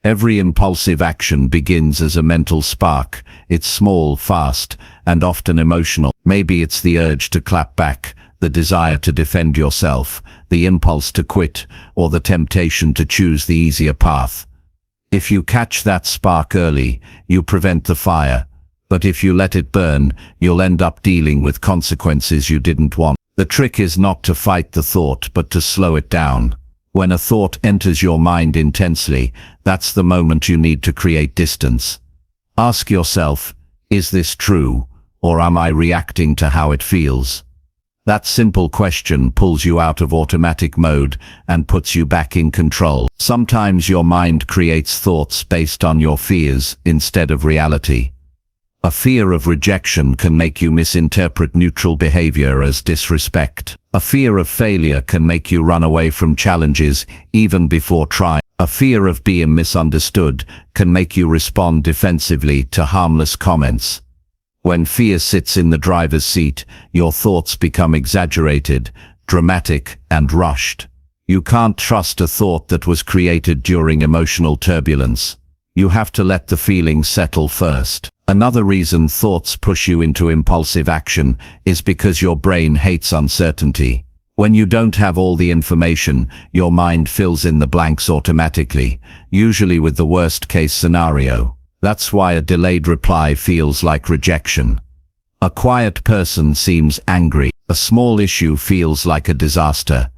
S1: Every impulsive action begins as a mental spark. It's small, fast, and often emotional. Maybe it's the urge to clap back, the desire to defend yourself, the impulse to quit, or the temptation to choose the easier path. If you catch that spark early, you prevent the fire. But if you let it burn, you'll end up dealing with consequences you didn't want. The trick is not to fight the thought, but to slow it down. When a thought enters your mind intensely, that's the moment you need to create distance. Ask yourself, is this true, or am I reacting to how it feels? That simple question pulls you out of automatic mode and puts you back in control. Sometimes your mind creates thoughts based on your fears instead of reality. A fear of rejection can make you misinterpret neutral behavior as disrespect. A fear of failure can make you run away from challenges even before trying. A fear of being misunderstood can make you respond defensively to harmless comments. When fear sits in the driver's seat, your thoughts become exaggerated, dramatic, and rushed. You can't trust a thought that was created during emotional turbulence. You have to let the feeling settle first. Another reason thoughts push you into impulsive action is because your brain hates uncertainty. When you don't have all the information, your mind fills in the blanks automatically, usually with the worst-case scenario. That's why a delayed reply feels like rejection. A quiet person seems angry. A small issue feels like a disaster.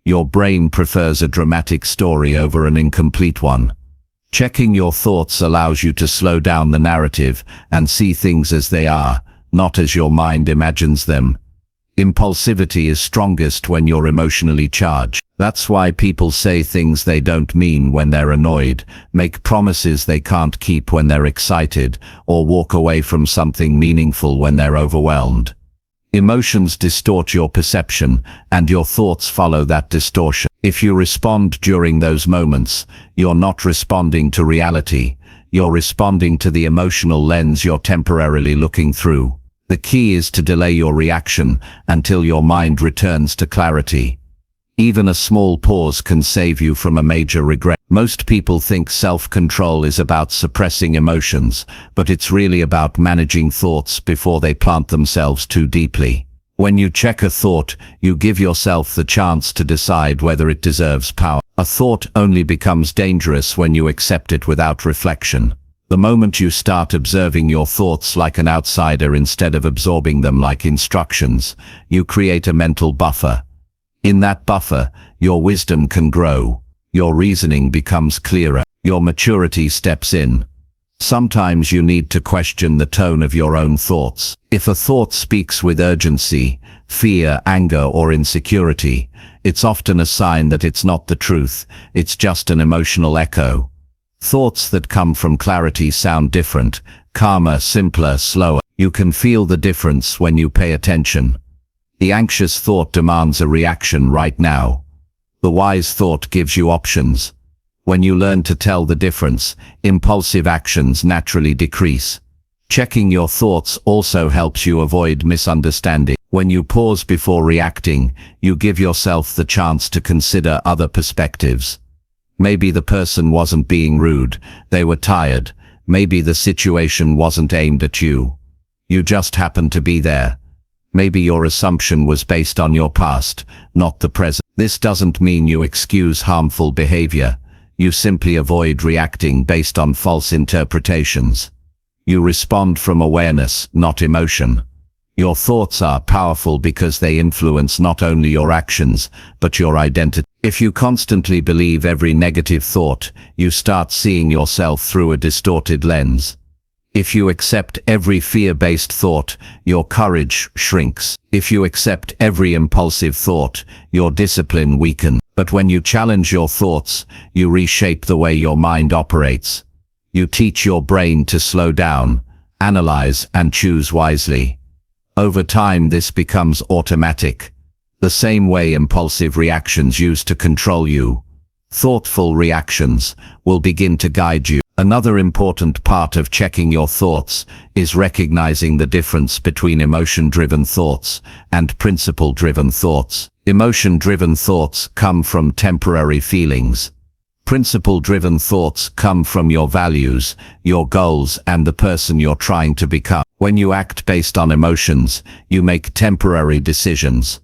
S1: Your brain prefers a dramatic story over an incomplete one. Checking your thoughts allows you to slow down the narrative and see things as they are, not as your mind imagines them.
S2: Impulsivity is strongest when you're emotionally charged. That's why people say things they don't mean when they're annoyed, make promises they can't keep when they're excited, or walk away from something meaningful when they're overwhelmed. Emotions distort your perception, and your thoughts follow that distortion. If you respond during those moments, you're not responding to reality. You're responding to the emotional lens you're temporarily looking through. The key is to delay your reaction until your mind returns to clarity. Even a small pause can save you from a major regret. Most people think self-control is about suppressing emotions, but it's really about managing thoughts before they plant themselves too deeply. When you check a thought, you give yourself the chance to decide whether it deserves power. A thought only becomes dangerous when you accept it without reflection. The moment you start observing your thoughts like an outsider instead of absorbing them like instructions, you create a mental buffer. In that buffer, your wisdom can grow, your reasoning becomes clearer, your maturity steps in. Sometimes you need to question the tone of your own thoughts. If a thought speaks with urgency, fear, anger, or insecurity, it's often a sign that it's not the truth, it's just an emotional echo. Thoughts that come from clarity sound different, calmer, simpler, slower. You can feel the difference when you pay attention. The anxious thought demands a reaction right now. The wise thought gives you options. When you learn to tell the difference, impulsive actions naturally decrease. Checking your thoughts also helps you avoid misunderstanding. When you pause before reacting, you give yourself the chance to consider other perspectives. Maybe the person wasn't being rude, they were tired. Maybe the situation wasn't aimed at you. You just happened to be there. Maybe your assumption was based on your past, not the present. This doesn't mean you excuse harmful behavior. You simply avoid reacting based on false interpretations. You respond from awareness, not emotion. Your thoughts are powerful because they influence not only your actions, but your identity. If you constantly believe every negative thought, you start seeing yourself through a distorted lens. If you accept every fear-based thought, your courage shrinks. If you accept every impulsive thought, your discipline weakens. But when you challenge your thoughts, you reshape the way your mind operates. You teach your brain to slow down, analyze, and choose wisely. Over time, this becomes automatic. The same way impulsive reactions used to control you, thoughtful reactions will begin to guide you. Another important part of checking your thoughts is recognizing the difference between emotion-driven thoughts and principle-driven thoughts. Emotion-driven thoughts come from temporary feelings. Principle-driven thoughts come from your values, your goals, and the person you're trying to become. When you act based on emotions, you make temporary decisions.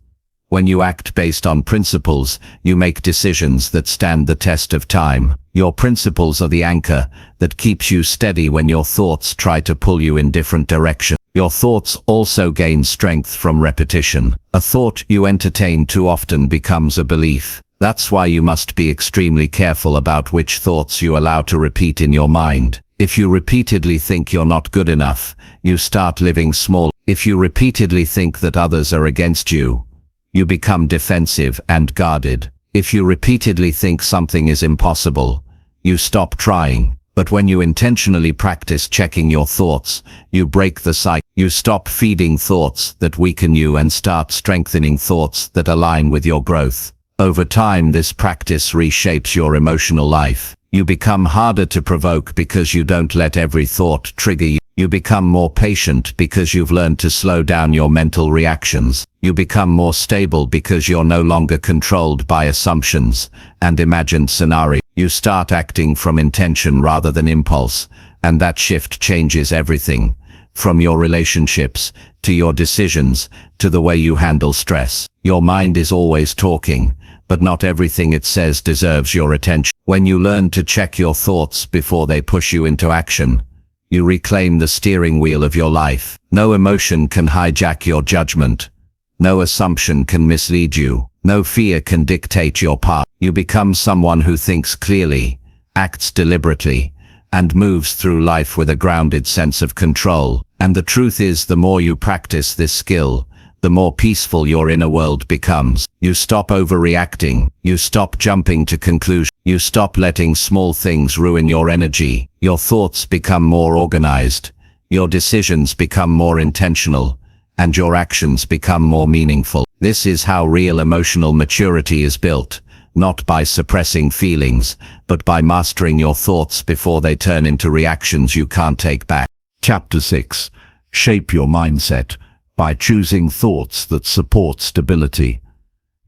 S2: When you act based on principles, you make decisions that stand the test of time. Your principles are the anchor that keeps you steady when your thoughts try to pull you in different directions. Your thoughts also gain strength from repetition. A thought you entertain too often becomes a belief. That's why you must be extremely careful about which thoughts you allow to repeat in your mind. If you repeatedly think you're not good enough, you start living small. If you repeatedly think that others are against you, you become defensive and guarded. If you repeatedly think something is impossible, you stop trying. But when you intentionally practice checking your thoughts, you break the cycle. You stop feeding thoughts that weaken you and start strengthening thoughts that align with your growth. Over time, this practice reshapes your emotional life. You become harder to provoke because you don't let every thought trigger you. You become more patient because you've learned to slow down your mental reactions. You become more stable because you're no longer controlled by assumptions and imagined scenarios. You start acting from intention rather than impulse, and that shift changes everything, from your relationships, to your decisions, to the way you handle stress. Your mind is always talking, but not everything it says deserves your attention. When you learn to check your thoughts before they push you into action, you reclaim the steering wheel of your life. No emotion can hijack your judgment. No assumption can mislead you. No fear can dictate your path. You become someone who thinks clearly, acts deliberately, and moves through life with a grounded sense of control. And the truth is, the more you practice this skill, the more peaceful your inner world becomes. You stop overreacting. You stop jumping to conclusions. You stop letting small things ruin your energy. Your thoughts become more organized. Your decisions become more intentional. And your actions become more meaningful. This is how real emotional maturity is built, not by suppressing feelings, but by mastering your thoughts before they turn into reactions you can't take back.
S1: Chapter 6. Shape your mindset by choosing thoughts that support stability.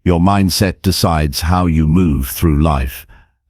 S1: Your mindset decides how you move through life,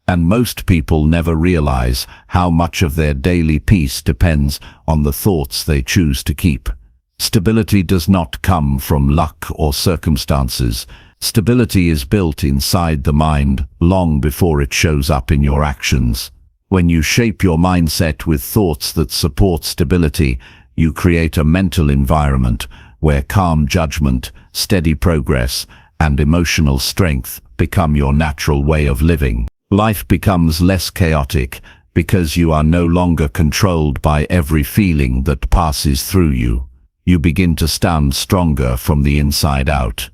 S1: and most people never realize how much of their daily peace depends on the thoughts they choose to keep. Stability does not come from luck or circumstances. Stability is built inside the mind long before it shows up in your actions. When you shape your mindset with thoughts that support stability, you create a mental environment where calm judgment, steady progress, and emotional strength become your natural way of living. Life becomes less chaotic because you are no longer controlled by every feeling that passes through you. You begin to stand stronger from the inside out.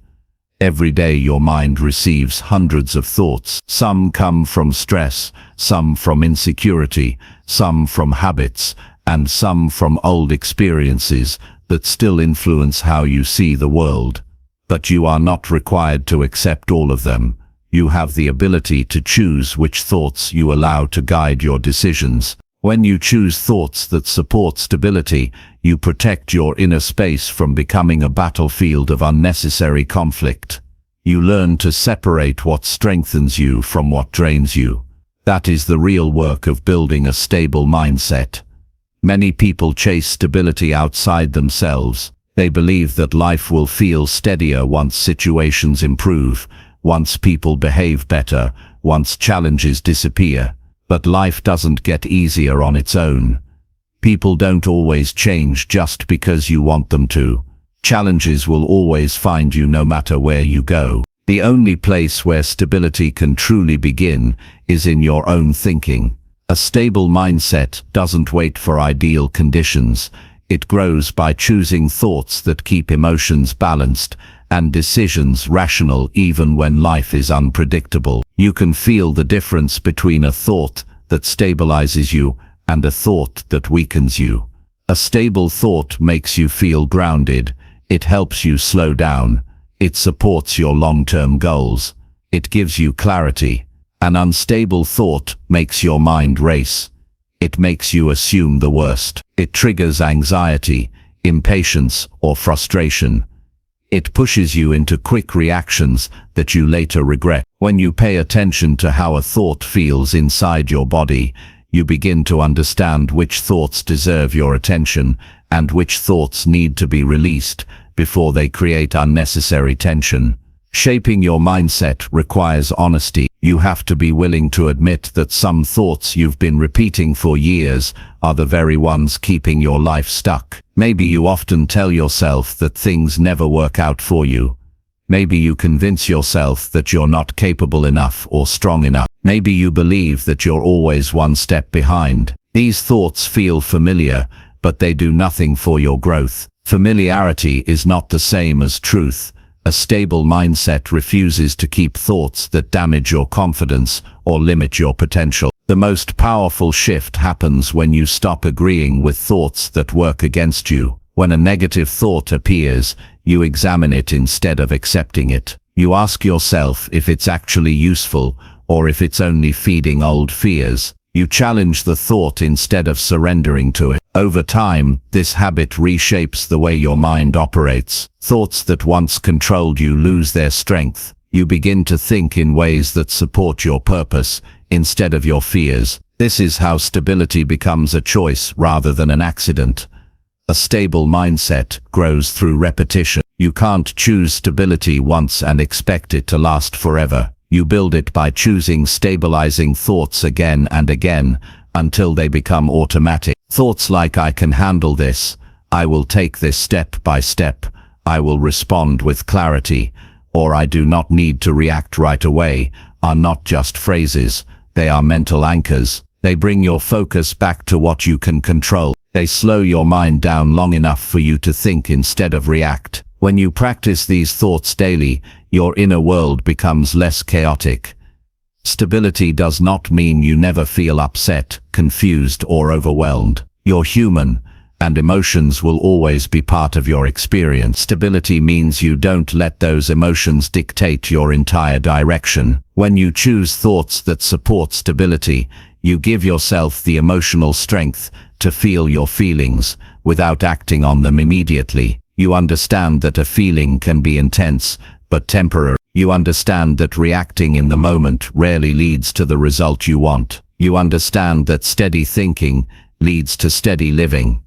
S1: Every day your mind receives hundreds of thoughts. Some come from stress, some from insecurity, some from habits, and some from old experiences that still influence how you see the world. But you are not required to accept all of them. You have the ability to choose which thoughts you allow to guide your decisions. When you choose thoughts that support stability, you protect your inner space from becoming a battlefield of unnecessary conflict. You learn to separate what strengthens you from what drains you. That is the real work of building a stable mindset. Many people chase stability outside themselves. They believe that life will feel steadier once situations improve, once people behave better, once challenges disappear. But life doesn't get easier on its own. People don't always change just because you want them to. Challenges will always find you no matter where you go. The only place where stability can truly begin is in your own thinking. A stable mindset doesn't wait for ideal conditions. It grows by choosing thoughts that keep emotions balanced and decisions rational even when life is unpredictable. You can feel the difference between a thought that stabilizes you and a thought that weakens you. A stable thought makes you feel grounded. It helps you slow down. It supports your long-term goals. It gives you clarity. An unstable thought makes your mind race. It makes you assume the worst. It triggers anxiety, impatience, or frustration. It pushes you into quick reactions that you later regret. When you pay attention to how a thought feels inside your body, you begin to understand which thoughts deserve your attention and which thoughts need to be released before they create unnecessary tension. Shaping your mindset requires honesty. You have to be willing to admit that some thoughts you've been repeating for years are the very ones keeping your life stuck. Maybe you often tell yourself that things never work out for you. Maybe you convince yourself that you're not capable enough or strong enough. Maybe you believe that you're always one step behind. These thoughts feel familiar, but they do nothing for your growth. Familiarity is not the same as truth. A stable mindset refuses to keep thoughts that damage your confidence or limit your potential. The most powerful shift happens when you stop agreeing with thoughts that work against you. When a negative thought appears, you examine it instead of accepting it. You ask yourself if it's actually useful or if it's only feeding old fears. You challenge the thought instead of surrendering to it. Over time, this habit reshapes the way your mind operates. Thoughts that once controlled you lose their strength. You begin to think in ways that support your purpose instead of your fears. This is how stability becomes a choice rather than an accident. A stable mindset grows through repetition. You can't choose stability once and expect it to last forever. You build it by choosing stabilizing thoughts again and again until they become automatic. Thoughts like "I can handle this," "I will take this step by step," "I will respond with clarity," or "I do not need to react right away" are not just phrases. They are mental anchors. They bring your focus back to what you can control. They slow your mind down long enough for you to think instead of react.
S2: When you practice these thoughts daily, your inner world becomes less chaotic. Stability does not mean you never feel upset, confused, or overwhelmed. You're human, and emotions will always be part of your experience. Stability means you don't let those emotions dictate your entire direction. When you choose thoughts that support stability, you give yourself the emotional strength to feel your feelings without acting on them immediately. You understand that a feeling can be intense, but temporary. You understand that reacting in the moment rarely leads to the result you want. You understand that steady thinking leads to steady living.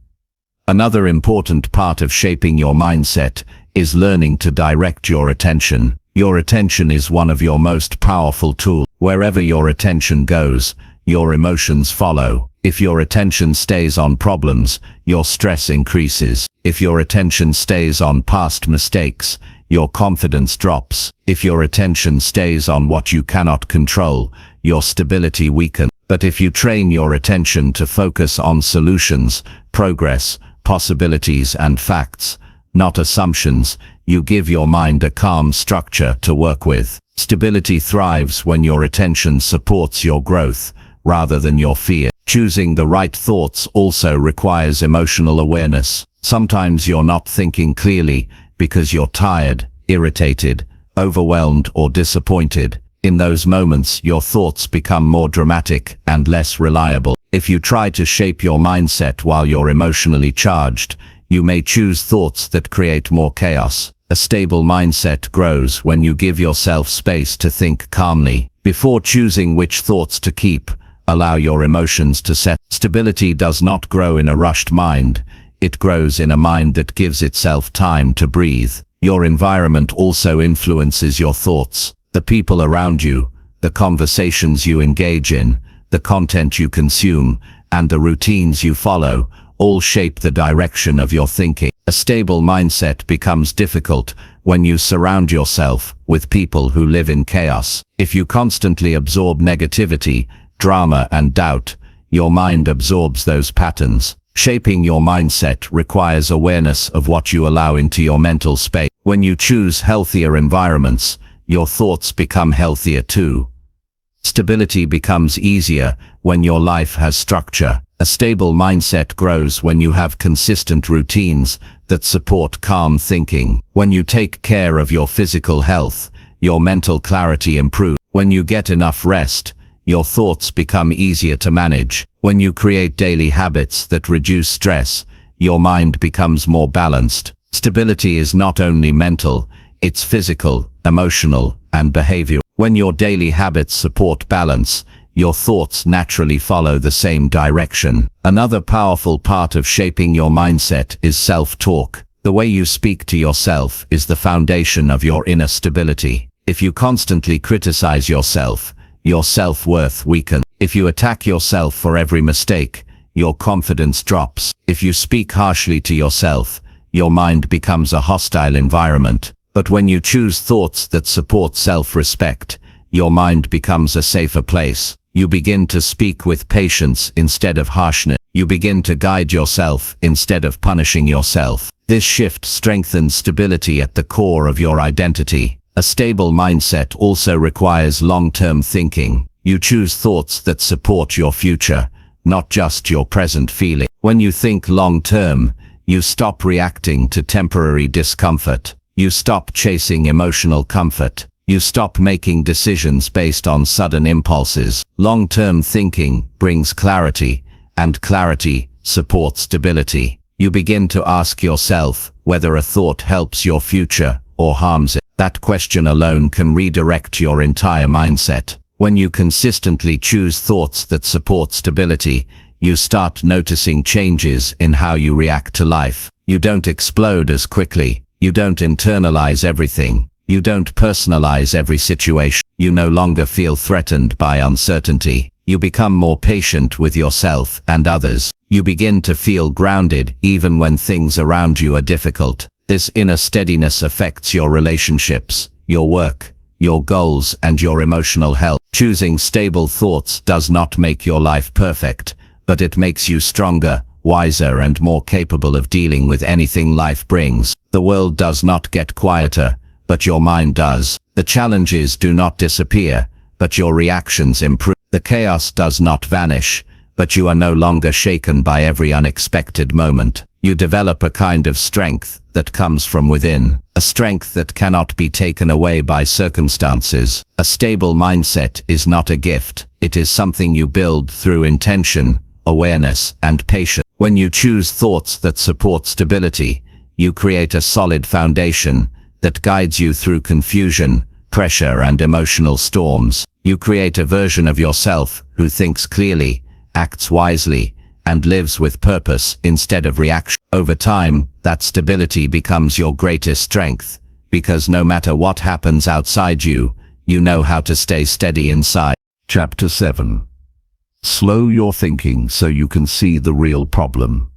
S2: Another important part of shaping your mindset is learning to direct your attention. Your attention is one of your most powerful tools. Wherever your attention goes, your emotions follow. If your attention stays on problems, your stress increases. If your attention stays on past mistakes, your confidence drops. If your attention stays on what you cannot control, your stability weakens. But if you train your attention to focus on solutions, progress, possibilities and facts, not assumptions, you give your mind a calm structure to work with. Stability thrives when your attention supports your growth rather than your fear. Choosing the right thoughts also requires emotional awareness. Sometimes you're not thinking clearly because you're tired, irritated, overwhelmed, or disappointed. In those moments, your thoughts become more dramatic and less reliable. If you try to shape your mindset while you're emotionally charged, you may choose thoughts that create more chaos. A stable mindset grows when you give yourself space to think calmly. Before choosing which thoughts to keep, allow your emotions to set. Stability does not grow in a rushed mind. It grows in a mind that gives itself time to breathe. Your environment also influences your thoughts. The people around you, the conversations you engage in, the content you consume, and the routines you follow, all shape the direction of your thinking. A stable mindset becomes difficult when you surround yourself with people who live in chaos. If you constantly absorb negativity, drama, and doubt, your mind absorbs those patterns. Shaping your mindset requires awareness of what you allow into your mental space. When you choose healthier environments, your thoughts become healthier too. Stability becomes easier when your life has structure. A stable mindset grows when you have consistent routines that support calm thinking. When you take care of your physical health, your mental clarity improves. When you get enough rest, your thoughts become easier to manage. When you create daily habits that reduce stress, your mind becomes more balanced. Stability is not only mental, it's physical, emotional, and behavioral. When your daily habits support balance, your thoughts naturally follow the same direction. Another powerful part of shaping your mindset is self-talk. The way you speak to yourself is the foundation of your inner stability. If you constantly criticize yourself, your self-worth weakens. If you attack yourself for every mistake, your confidence drops. If you speak harshly to yourself, your mind becomes a hostile environment. But when you choose thoughts that support self-respect, your mind becomes a safer place. You begin to speak with patience instead of harshness. You begin to guide yourself instead of punishing yourself. This shift strengthens stability at the core of your identity. A stable mindset also requires long-term thinking. You choose thoughts that support your future, not just your present feeling. When you think long-term, you stop reacting to temporary discomfort. You stop chasing emotional comfort. You stop making decisions based on sudden impulses. Long-term thinking brings clarity, and clarity supports stability. You begin to ask yourself whether a thought helps your future or harms it. That question alone can redirect your entire mindset. When you consistently choose thoughts that support stability, you start noticing changes in how you react to life. You don't explode as quickly. You don't internalize everything. You don't personalize every situation. You no longer feel threatened by uncertainty. You become more patient with yourself and others. You begin to feel grounded even when things around you are difficult. This inner steadiness affects your relationships, your work, your goals, and your emotional health. Choosing stable thoughts does not make your life perfect, but it makes you stronger,
S3: wiser and more capable of dealing with anything life brings. The world does not get quieter, but your mind does. The challenges do not disappear, but your reactions improve. The chaos does not vanish, but you are no longer shaken by every unexpected moment. You develop a kind of strength that comes from within, a strength that cannot be taken away by circumstances. A stable mindset is not a gift, it is something you build through intention, awareness, and patience. When you choose thoughts that support stability, you create a solid foundation that guides you through confusion, pressure, and emotional storms. You create a version of yourself who thinks clearly, acts wisely, and lives with purpose instead of reaction. Over time, that stability becomes your greatest strength, because no matter what happens outside you, you know how to stay steady inside.
S1: Chapter 7. Slow your thinking so you can see the real problem.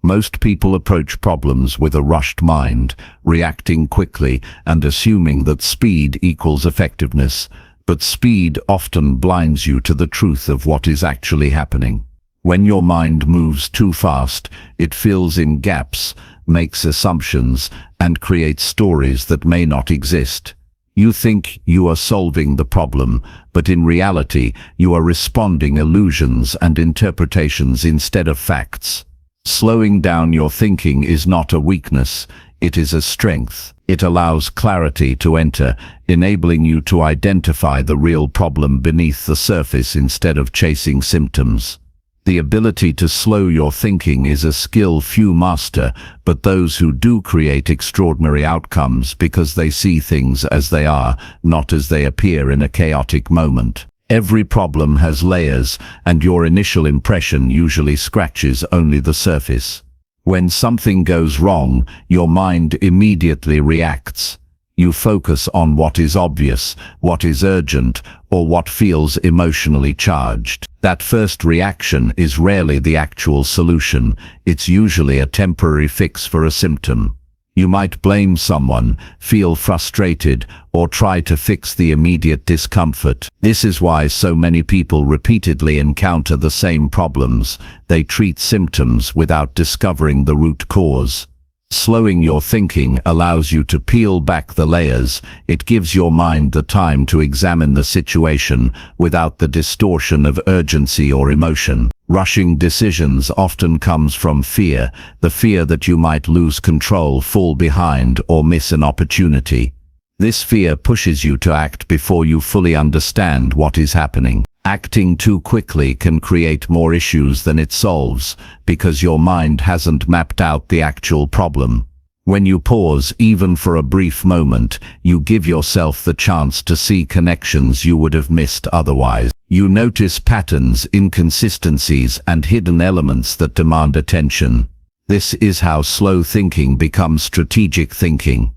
S1: Most people approach problems with a rushed mind, reacting quickly and assuming that speed equals effectiveness, but speed often blinds you to the truth of what is actually happening. When your mind moves too fast, it fills in gaps, makes assumptions, and creates stories that may not exist. You think you are solving the problem, but in reality, you are responding illusions and interpretations instead of facts. Slowing down your thinking is not a weakness, it is a strength. It allows clarity to enter, enabling you to identify the real problem beneath the surface instead of chasing symptoms. The ability to slow your thinking is a skill few master, but those who do create extraordinary outcomes because they see things as they are, not as they appear in a chaotic moment. Every problem has layers, and your initial impression usually scratches only the surface. When something goes wrong, your mind immediately reacts. You focus on what is obvious, what is urgent, or what feels emotionally charged. That first reaction is rarely the actual solution. It's usually a temporary fix for a symptom. You might blame someone, feel frustrated, or try to fix the immediate discomfort. This is why so many people repeatedly encounter the same problems. They treat symptoms without discovering the root cause. Slowing your thinking allows you to peel back the layers. It gives your mind the time to examine the situation without the distortion of urgency or emotion. Rushing decisions often comes from fear, the fear that you might lose control, fall behind, or miss an opportunity. This fear pushes you to act before you fully understand what is happening. Acting too quickly can create more issues than it solves, because your mind hasn't mapped out the actual problem. When you pause, even for a brief moment, you give yourself the chance to see connections you would have missed otherwise. You notice patterns, inconsistencies, and hidden elements that demand attention. This is how slow thinking becomes strategic thinking.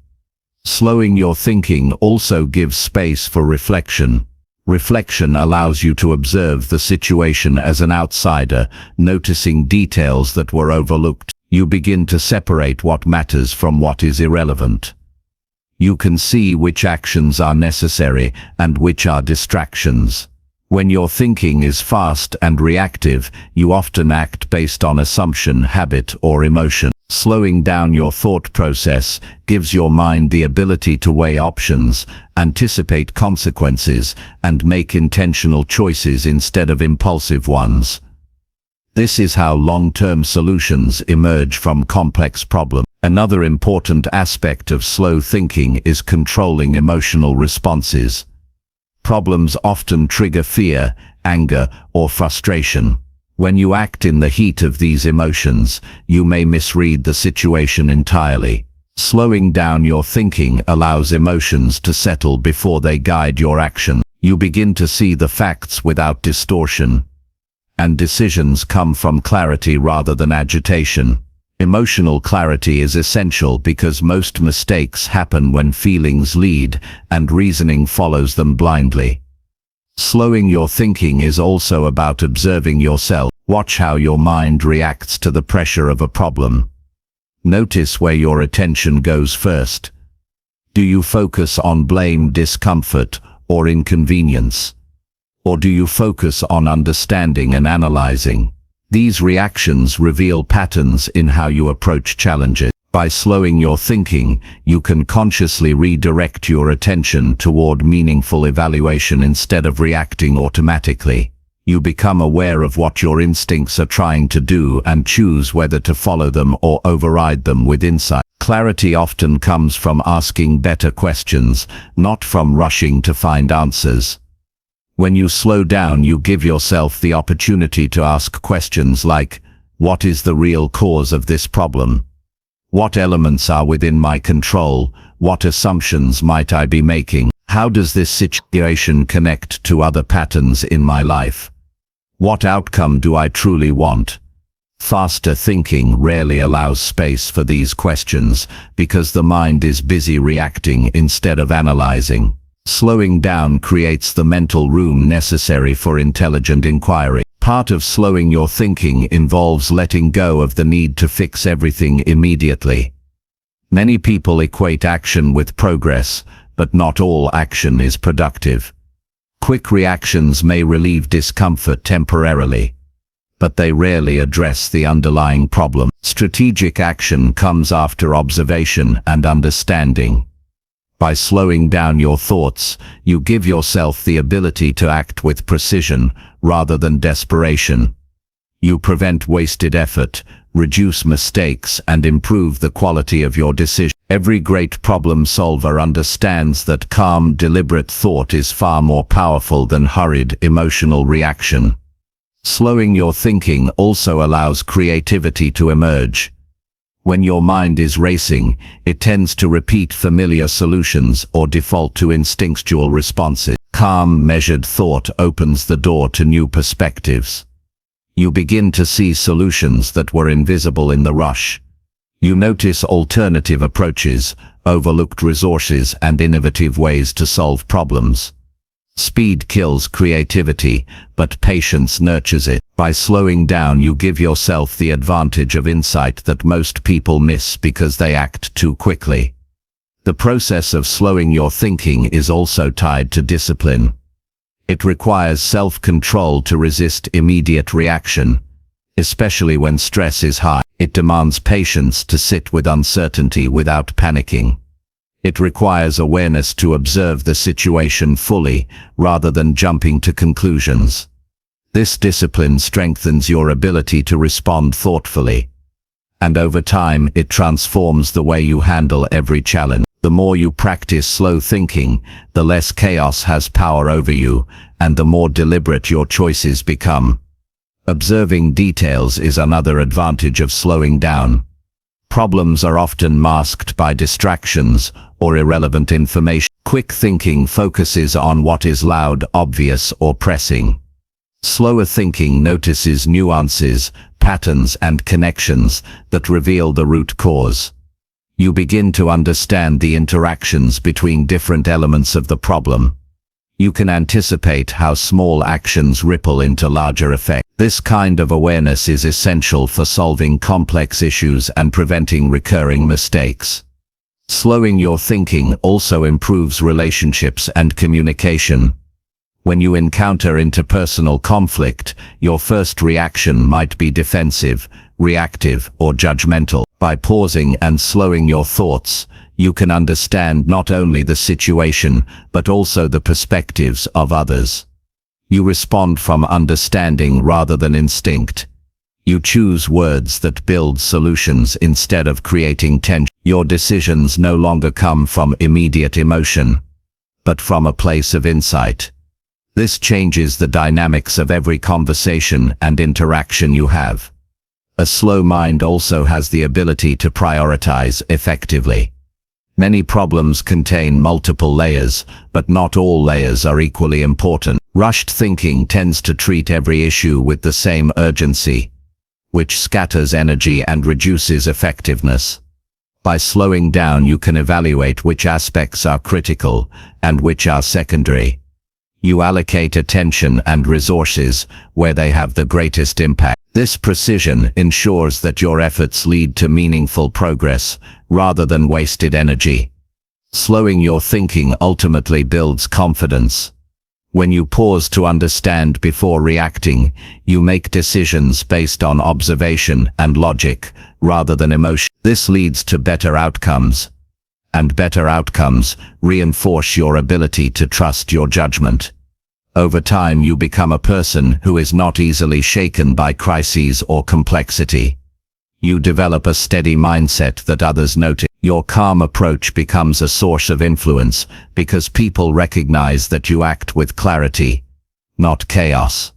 S1: Slowing your thinking also gives space for reflection. Reflection allows you to observe the situation as an outsider, noticing details that were overlooked. You begin to separate what matters from what is irrelevant. You can see which actions are necessary and which are distractions. When your thinking is fast and reactive, you often act based on assumption, habit, or emotion. Slowing down your thought process gives your mind the ability to weigh options, anticipate consequences, and make intentional choices instead of impulsive ones. This is how long-term solutions emerge from complex problems. Another important aspect of slow thinking is controlling emotional responses. Problems often trigger fear, anger, or frustration. When you act in the heat of these emotions, you may misread the situation entirely. Slowing down your thinking allows emotions to settle before they guide your action. You begin to see the facts without distortion, and decisions come from clarity rather than agitation. Emotional clarity is essential because most mistakes happen when feelings lead and reasoning follows them blindly. Slowing your thinking is also about observing yourself. Watch how your mind reacts to the pressure of a problem. Notice where your attention goes first. Do you focus on blame, discomfort, or inconvenience? Or do you focus on understanding and analyzing?
S2: These reactions reveal patterns in how you approach challenges. By slowing your thinking, you can consciously redirect your attention toward meaningful evaluation instead of reacting automatically. You become aware of what your instincts are trying to do and choose whether to follow them or override them with insight. Clarity often comes from asking better questions, not from rushing to find answers. When you slow down, you give yourself the opportunity to ask questions like, what is the real cause of this problem? What elements are within my control? What assumptions might I be making? How does this situation connect to other patterns in my life? What outcome do I truly want? Faster thinking rarely allows space for these questions because the mind is busy reacting instead of analyzing. Slowing down creates the mental room necessary for intelligent inquiry. Part of slowing your thinking involves letting go of the need to fix everything immediately. Many people equate action with progress, but not all action is productive. Quick reactions may relieve discomfort temporarily, but they rarely address the underlying problem. Strategic action comes after observation and understanding. By slowing down your thoughts, you give yourself the ability to act with precision rather than desperation. You prevent wasted effort, reduce mistakes, and improve the quality of your decision. Every great problem solver understands that calm, deliberate thought is far more powerful than hurried, emotional reaction. Slowing your thinking also allows creativity to emerge. When your mind is racing, it tends to repeat familiar solutions or default to instinctual responses. Calm, measured thought opens the door to new perspectives. You begin to see solutions that were invisible in the rush. You notice alternative approaches, overlooked resources, and innovative ways to solve problems. Speed kills creativity, but patience nurtures it. By slowing down, you give yourself the advantage of insight that most people miss because they act too quickly. The process of slowing your thinking is also tied to discipline. It requires self-control to resist immediate reaction, especially when stress is high. It demands patience to sit with uncertainty without panicking. It requires awareness to observe the situation fully, rather than jumping to conclusions. This discipline strengthens your ability to respond thoughtfully. And over time, it transforms the way you handle every challenge. The more you practice slow thinking, the less chaos has power over you, and the more deliberate your choices become. Observing details is another advantage of slowing down. Problems are often masked by distractions or irrelevant information. Quick thinking focuses on what is loud, obvious, or pressing. Slower thinking notices nuances, patterns, and connections that reveal the root cause. You begin to understand the interactions between different elements of the problem. You can anticipate how small actions ripple into larger effects. This kind of awareness is essential for solving complex issues and preventing recurring mistakes. Slowing your thinking also improves relationships and communication. When you encounter interpersonal conflict, your first reaction might be defensive, reactive, or judgmental. By pausing and slowing your thoughts, you can understand not only the situation, but also the perspectives of others. You respond from understanding rather than instinct. You choose words that build solutions instead of creating tension. Your decisions no longer come from immediate emotion, but from a place of insight. This changes the dynamics of every conversation and interaction you have. A slow mind also has the ability to prioritize effectively. Many problems contain multiple layers, but not all layers are equally important. Rushed thinking tends to treat every issue with the same urgency, which scatters energy and reduces effectiveness. By slowing down, you can evaluate which aspects are critical and which are secondary. You allocate attention and resources where they have the greatest impact. This precision ensures that your efforts lead to meaningful progress rather than wasted energy. Slowing your thinking ultimately builds confidence.
S3: When you pause to understand before reacting, you make decisions based on observation and logic, rather than emotion. This leads to better outcomes, and better outcomes reinforce your ability to trust your judgment. Over time, you become a person who is not easily shaken by crises or complexity. You develop a steady mindset that others notice. Your calm approach becomes a source of influence because people recognize that you act with clarity, not chaos.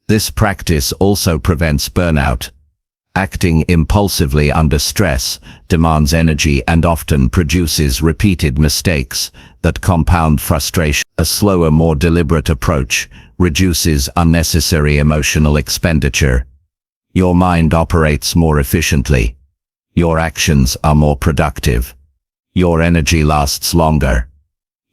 S3: This practice also prevents burnout. Acting impulsively under stress demands energy and often produces repeated mistakes that compound frustration. A slower, more deliberate approach reduces unnecessary emotional expenditure. Your mind operates more efficiently. Your actions are more productive. Your energy lasts longer.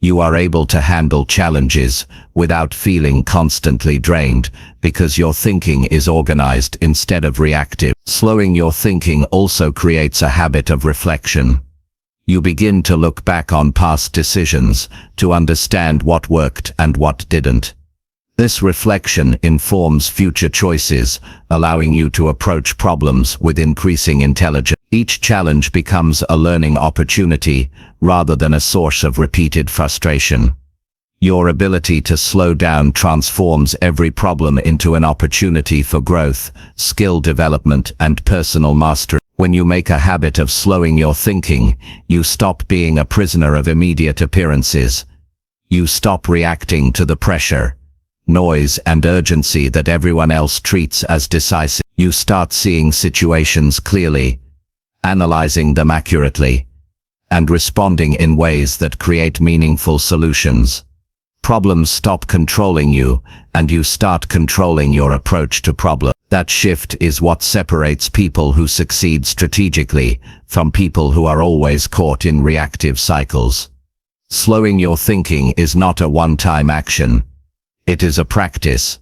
S3: You are able to handle challenges without feeling constantly drained because your thinking is organized instead of reactive. Slowing your thinking also creates a habit of reflection. You begin to look back on past decisions to understand what worked and what didn't. This reflection informs future choices, allowing you to approach problems with increasing intelligence. Each challenge becomes a learning opportunity rather than a source of repeated frustration. Your ability to slow down transforms every problem into an opportunity for growth, skill development, and personal mastery. When you make a habit of slowing your thinking, you stop being a prisoner of immediate appearances. You stop reacting to the pressure, noise, and urgency that everyone else treats as decisive. You start seeing situations clearly, analyzing them accurately, and responding in ways that create meaningful solutions. Problems stop controlling you, and you start controlling your approach to problems. That shift is what separates people who succeed strategically from people who are always caught in reactive cycles. Slowing your thinking is not a one-time action. It is a practice,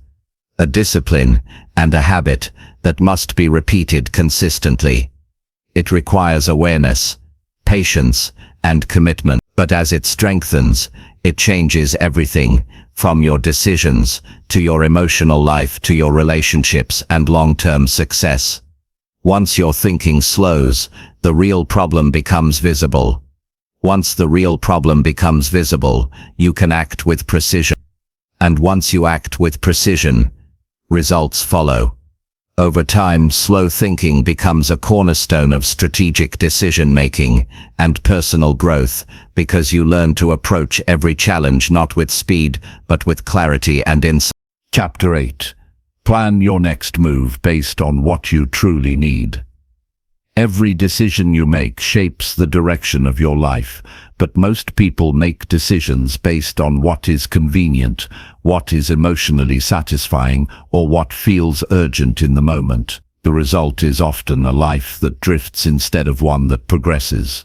S3: a discipline, and a habit that must be repeated consistently. It requires awareness, patience, and commitment. But as it strengthens, it changes everything, from your decisions, to your emotional life, to your relationships and long-term success. Once your thinking slows, the real problem becomes visible. Once the real problem becomes visible, you can act with precision. And once you act with precision, results follow. Over time, slow thinking becomes a cornerstone of strategic decision-making and personal growth because you learn to approach every challenge not with speed, but with clarity and insight.
S1: Chapter 8. Plan your next move based on what you truly need. Every decision you make shapes the direction of your life, but most people make decisions based on what is convenient, what is emotionally satisfying, or what feels urgent in the moment. The result is often a life that drifts instead of one that progresses.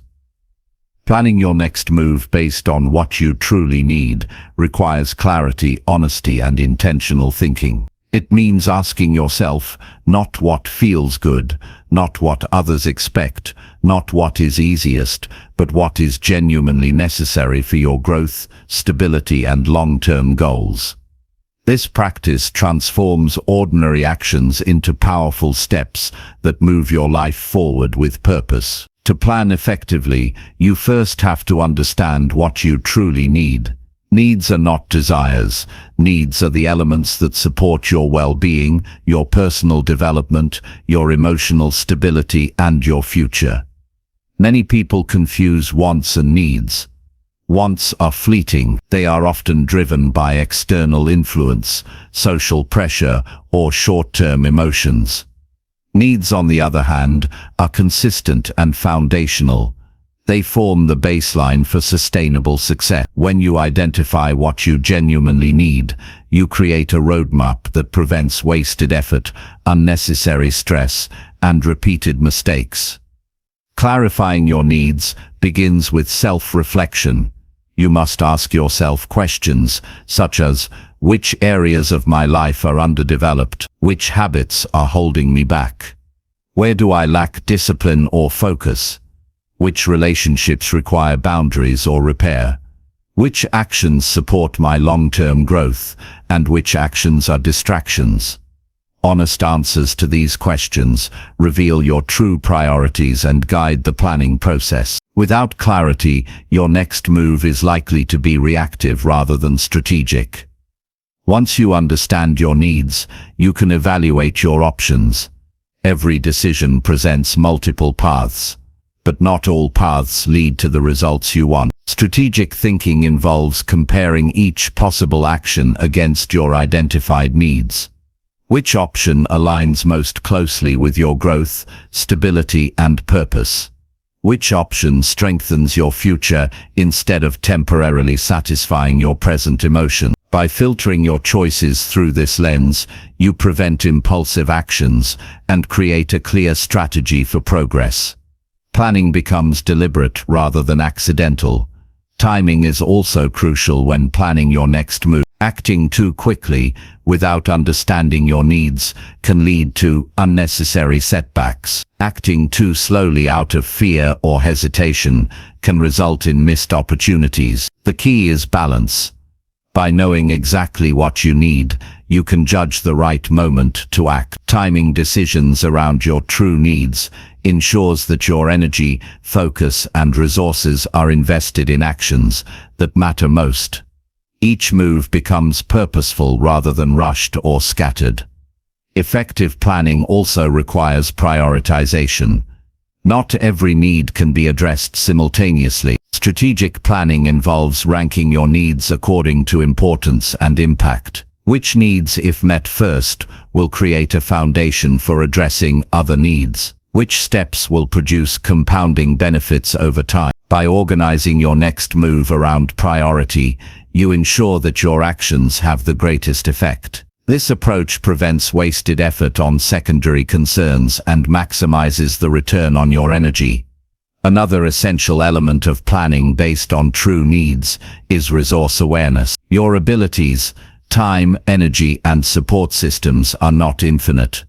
S1: Planning your next move based on what you truly need requires clarity, honesty, and intentional thinking. It means asking yourself not what feels good, not what others expect, not what is easiest, but what is genuinely necessary for your growth, stability, and long-term goals. This practice transforms ordinary actions into powerful steps that move your life forward with purpose. To plan effectively, you first have to understand what you truly need. Needs are not desires. Needs are the elements that support your well-being, your personal development, your emotional stability, and your future. Many people confuse wants and needs. Wants are fleeting. They are often driven by external influence, social pressure, or short-term emotions. Needs, on the other hand, are consistent and foundational. They form the baseline for sustainable success. When you identify what you genuinely need, you create a roadmap that prevents wasted effort, unnecessary stress, and repeated mistakes. Clarifying your needs begins with self-reflection. You must ask yourself questions such as, which areas of my life are underdeveloped? Which habits are holding me back? Where do I lack discipline or focus? Which relationships require boundaries or repair?
S2: Which actions support my long-term growth, and which actions are distractions? Honest answers to these questions reveal your true priorities and guide the planning process. Without clarity, your next move is likely to be reactive rather than strategic. Once you understand your needs, you can evaluate your options. Every decision presents multiple paths, but not all paths lead to the results you want. Strategic thinking involves comparing each possible action against your identified needs. Which option aligns most closely with your growth, stability, and purpose? Which option strengthens your future instead of temporarily satisfying your present emotion? By filtering your choices through this lens, you prevent impulsive actions and create a clear strategy for progress. Planning becomes deliberate rather than accidental. Timing is also crucial when planning your next move. Acting too quickly, without understanding your needs, can lead to unnecessary setbacks. Acting too slowly out of fear or hesitation can result in missed opportunities. The key is balance. By knowing exactly what you need, you can judge the right moment to act. Timing decisions around your true needs ensures that your energy, focus, and resources are invested in actions that matter most. Each move becomes purposeful rather than rushed or scattered. Effective planning also requires prioritization. Not every need can be addressed simultaneously. Strategic planning involves ranking your needs according to importance and impact. Which needs, if met first, will create a foundation for addressing other needs? Which steps will produce compounding benefits over time? By organizing your next move around priority, you ensure that your actions have the greatest effect. This approach prevents wasted effort on secondary concerns and maximizes the return on your energy. Another essential element of planning based on true needs is resource awareness. Your abilities, time, energy, and support systems are not infinite.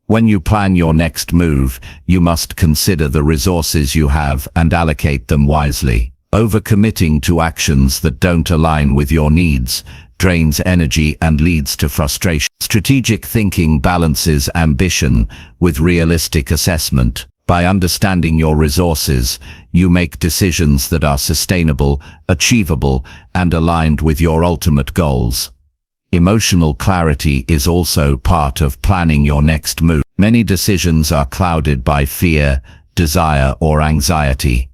S2: When you plan your next move, you must consider the resources you have and allocate them wisely. Overcommitting to actions that don't align with your needs drains energy and leads to frustration. Strategic thinking balances ambition with realistic assessment. By understanding your resources, you make decisions that are sustainable, achievable, and aligned with your ultimate goals. Emotional clarity is also part of planning your next move. Many decisions are clouded by fear, desire, or anxiety.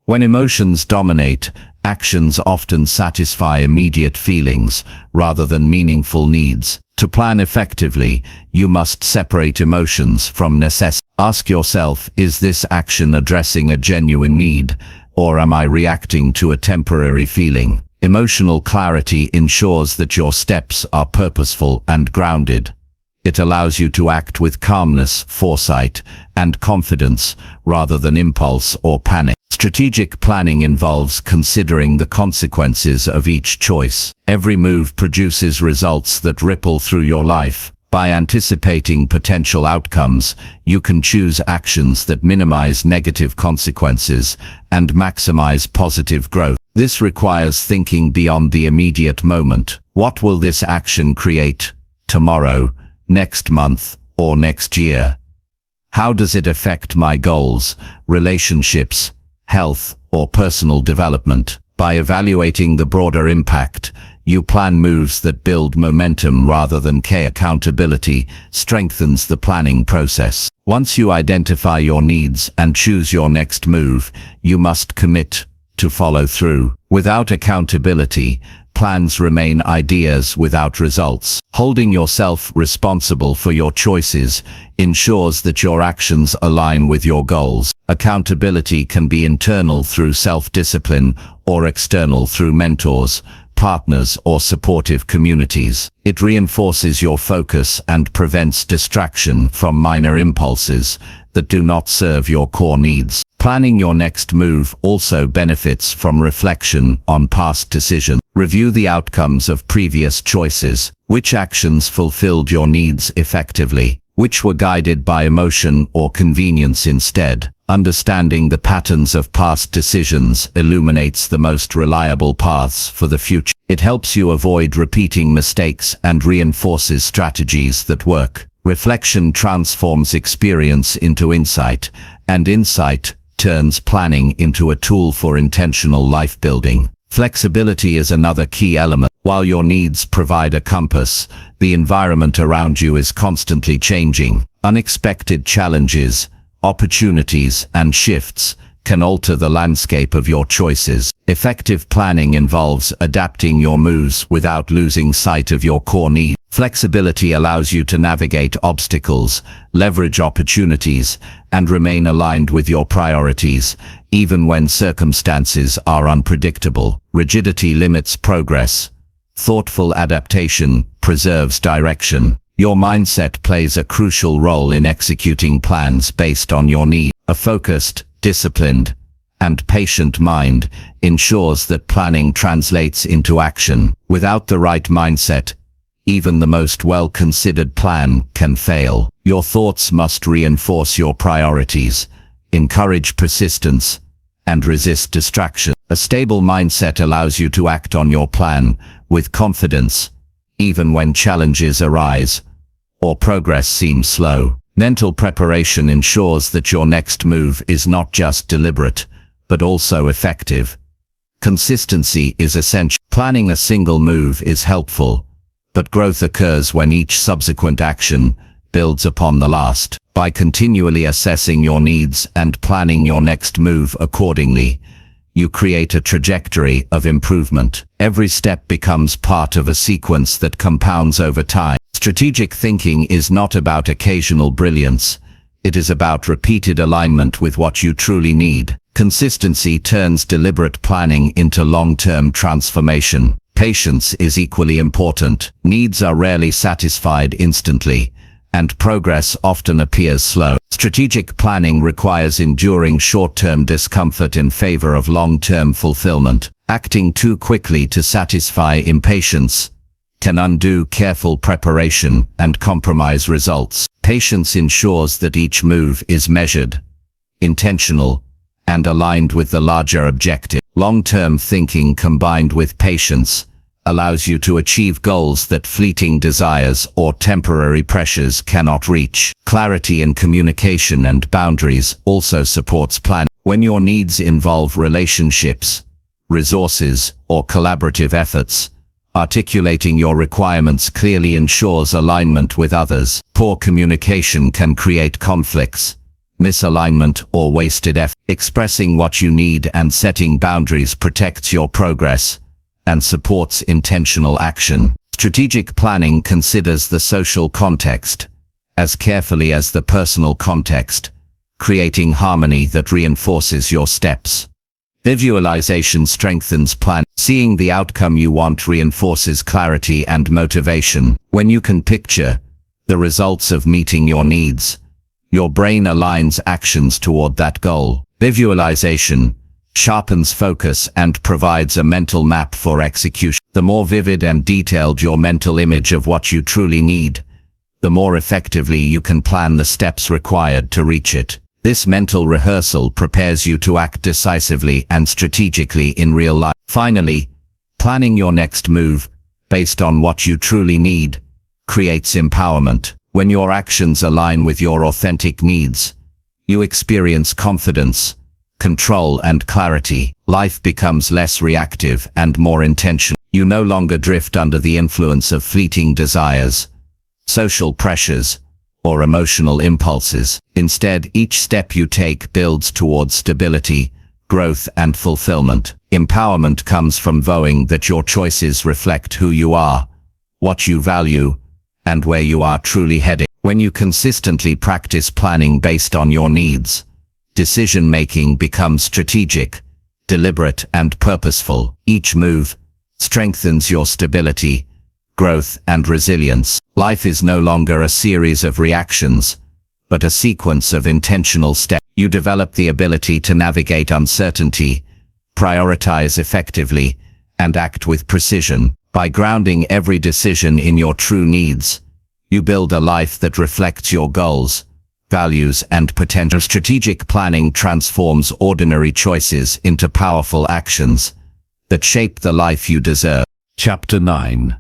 S2: When emotions dominate, actions often satisfy immediate feelings rather than meaningful needs. To plan effectively, you must separate emotions from necessity. Ask yourself, is this action addressing a genuine need, or am I reacting to a temporary feeling? Emotional clarity ensures that your steps are purposeful and grounded. It allows you to act with calmness, foresight, and confidence rather than impulse or panic. Strategic planning involves considering the consequences of each choice. Every move produces results that ripple through your life. By anticipating potential outcomes, you can choose actions that minimize negative consequences and maximize positive growth. This requires thinking beyond the immediate moment. What will this action create tomorrow, next month, or next year? How does it affect my goals, relationships, health, or personal development? By evaluating the broader impact, you plan moves that build momentum rather than chaos. Accountability strengthens the planning process. Once you identify your needs and choose your next move, you must commit to follow through. Without accountability, plans remain ideas without results. Holding yourself responsible for your choices ensures that your actions align with your goals. Accountability can be internal through self-discipline or external through mentors, partners, or supportive communities. It reinforces your focus and prevents distraction from minor impulses that do not serve your core needs. Planning your next move also benefits from reflection on past decisions. Review the outcomes of previous choices. Which actions fulfilled your needs effectively?
S3: which were guided by emotion or convenience instead. Understanding the patterns of past decisions illuminates the most reliable paths for the future. It helps you avoid repeating mistakes and reinforces strategies that work. Reflection transforms experience into insight, and insight turns planning into a tool for intentional life building. Flexibility is another key element. While your needs provide a compass, the environment around you is constantly changing. Unexpected challenges, opportunities, and shifts can alter the landscape of your choices. Effective planning involves adapting your moves without losing sight of your core needs. Flexibility allows you to navigate obstacles, leverage opportunities, and remain aligned with your priorities, even when circumstances are unpredictable. Rigidity limits progress. Thoughtful adaptation preserves direction. Your mindset plays a crucial role in executing plans based on your needs. A focused, disciplined, and patient mind ensures that planning translates into action. Without the right mindset, even the most well-considered plan can fail. Your thoughts must reinforce your priorities, encourage persistence, and resist distraction. A stable mindset allows you to act on your plan with confidence, even when challenges arise or progress seems slow. Mental preparation ensures that your next move is not just deliberate, but also effective. Consistency is essential. Planning a single move is helpful, but growth occurs when each subsequent action builds upon the last. By continually assessing your needs and planning your next move accordingly, you create a trajectory of improvement. Every step becomes part of a sequence that compounds over time. Strategic thinking is not about occasional brilliance. It is about repeated alignment with what you truly need. Consistency turns deliberate planning into long-term transformation. Patience is equally important. Needs are rarely satisfied instantly, and progress often appears slow. Strategic planning requires enduring short-term discomfort in favor of long-term fulfillment. Acting too quickly to satisfy impatience can undo careful preparation and compromise results. Patience ensures that each move is measured, intentional, and aligned with the larger objective. Long-term thinking combined with patience allows you to achieve goals that fleeting desires or temporary pressures cannot reach. Clarity in communication and boundaries also supports planning. When your needs involve relationships, resources, or collaborative efforts, articulating your requirements clearly ensures alignment with others. Poor communication can create conflicts, misalignment, or wasted effort. Expressing what you need and setting boundaries protects your progress and supports intentional action. Strategic planning considers the social context as carefully as the personal context, creating harmony that reinforces your steps. Visualization strengthens planning. Seeing the outcome you want reinforces clarity and motivation. When you can picture the results of meeting your needs, your brain aligns actions toward that goal. Visualization sharpens focus and provides a mental map for execution. The more vivid and detailed your mental image of what you truly need, the more effectively you can plan the steps required to reach it. This mental rehearsal prepares you to act decisively and strategically in real life. Finally, planning your next move based on what you truly need creates empowerment. When your actions align with your authentic needs, you experience confidence, control, and clarity. Life becomes less reactive and more intentional. You no longer drift under the influence of fleeting desires, social pressures, or emotional impulses. Instead, each step you take builds towards stability, growth, and fulfillment. Empowerment comes from knowing that your choices reflect who you are, what you value, and where you are truly heading. When you consistently practice planning based on your needs, decision-making becomes strategic, deliberate, and purposeful. Each move strengthens your stability, growth, and resilience. Life is no longer a series of reactions, but a sequence of intentional steps. You develop the ability to navigate uncertainty, prioritize effectively, and act with precision. By grounding every decision in your true needs, You build a life that reflects your goals, values, and potential. Strategic planning transforms ordinary choices into powerful actions that shape the life you deserve.
S1: Chapter 9.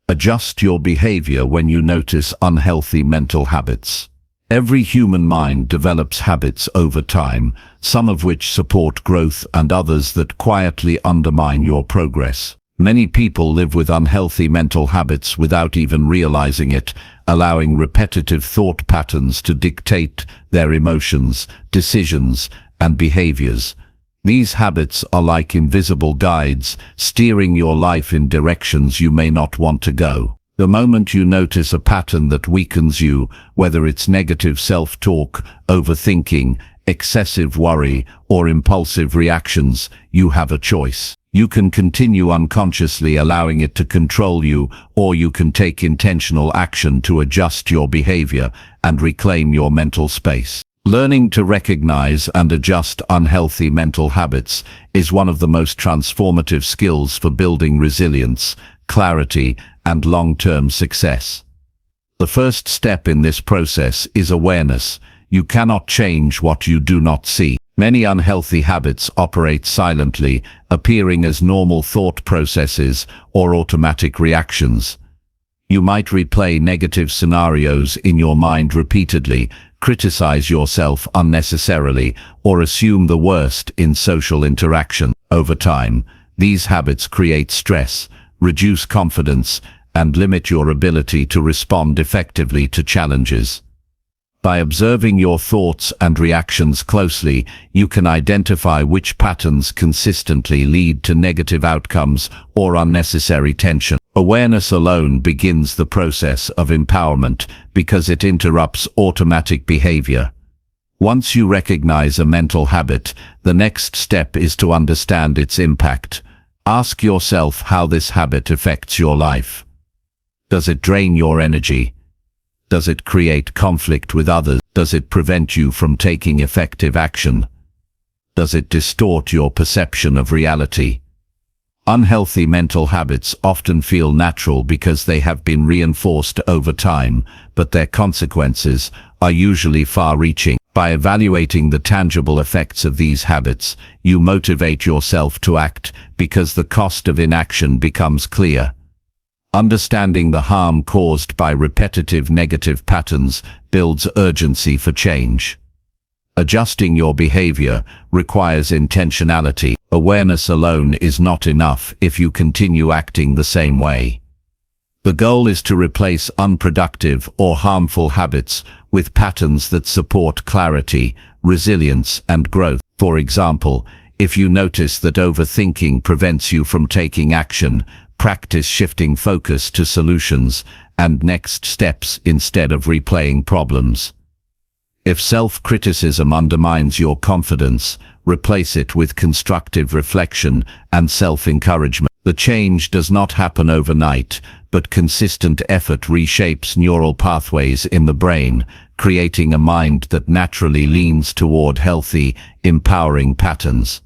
S1: Adjust your behavior when you notice unhealthy mental habits. Every human mind develops habits over time, some of which support growth and others that quietly undermine your progress. Many people live with unhealthy mental habits without even realizing it, allowing repetitive thought patterns to dictate their emotions, decisions, and behaviors. These habits are like invisible guides, steering your life in directions you may not want to go. The moment you notice a pattern that weakens you, whether it's negative self-talk, overthinking, excessive worry, or impulsive reactions, you have a choice. You can continue unconsciously allowing it to control you, or you can take intentional action to adjust your behavior and reclaim your mental space. Learning to recognize and adjust unhealthy mental habits is one of the most transformative skills for building resilience, clarity, and long-term success. The first step in this process is awareness. You cannot change what you do not see. Many unhealthy habits operate silently, appearing as normal thought processes or automatic reactions. You might replay negative scenarios in your mind repeatedly, criticize yourself unnecessarily, or assume the worst in social interaction. Over time, these habits create stress, reduce confidence, and limit your ability to respond effectively to challenges. By observing your thoughts and reactions closely, you can identify which patterns consistently lead to negative outcomes or unnecessary tension. Awareness alone begins the process of empowerment because it interrupts automatic behavior. Once you recognize a mental habit, the next step is to understand its impact. Ask yourself how this habit affects your life. Does it drain your energy? Does it create conflict with others? Does it prevent you from taking effective action? Does it distort your perception of reality? Unhealthy mental habits often feel natural because they have been reinforced over time, but their consequences are usually far-reaching. By evaluating the tangible effects of these habits, you motivate yourself to act because the cost of inaction becomes clear. Understanding the harm caused by repetitive negative patterns builds urgency for change. Adjusting your behavior requires intentionality. Awareness alone is not enough if you continue acting the same way. The goal is to replace unproductive or harmful habits with patterns that support clarity, resilience, and growth. For example, if you notice that overthinking prevents you from taking action, practice shifting focus to solutions and next steps instead of replaying problems. If self-criticism undermines your confidence, replace it with constructive reflection and self-encouragement. The change does not happen overnight, but consistent effort reshapes neural pathways in the brain, creating a mind that naturally leans toward healthy, empowering patterns.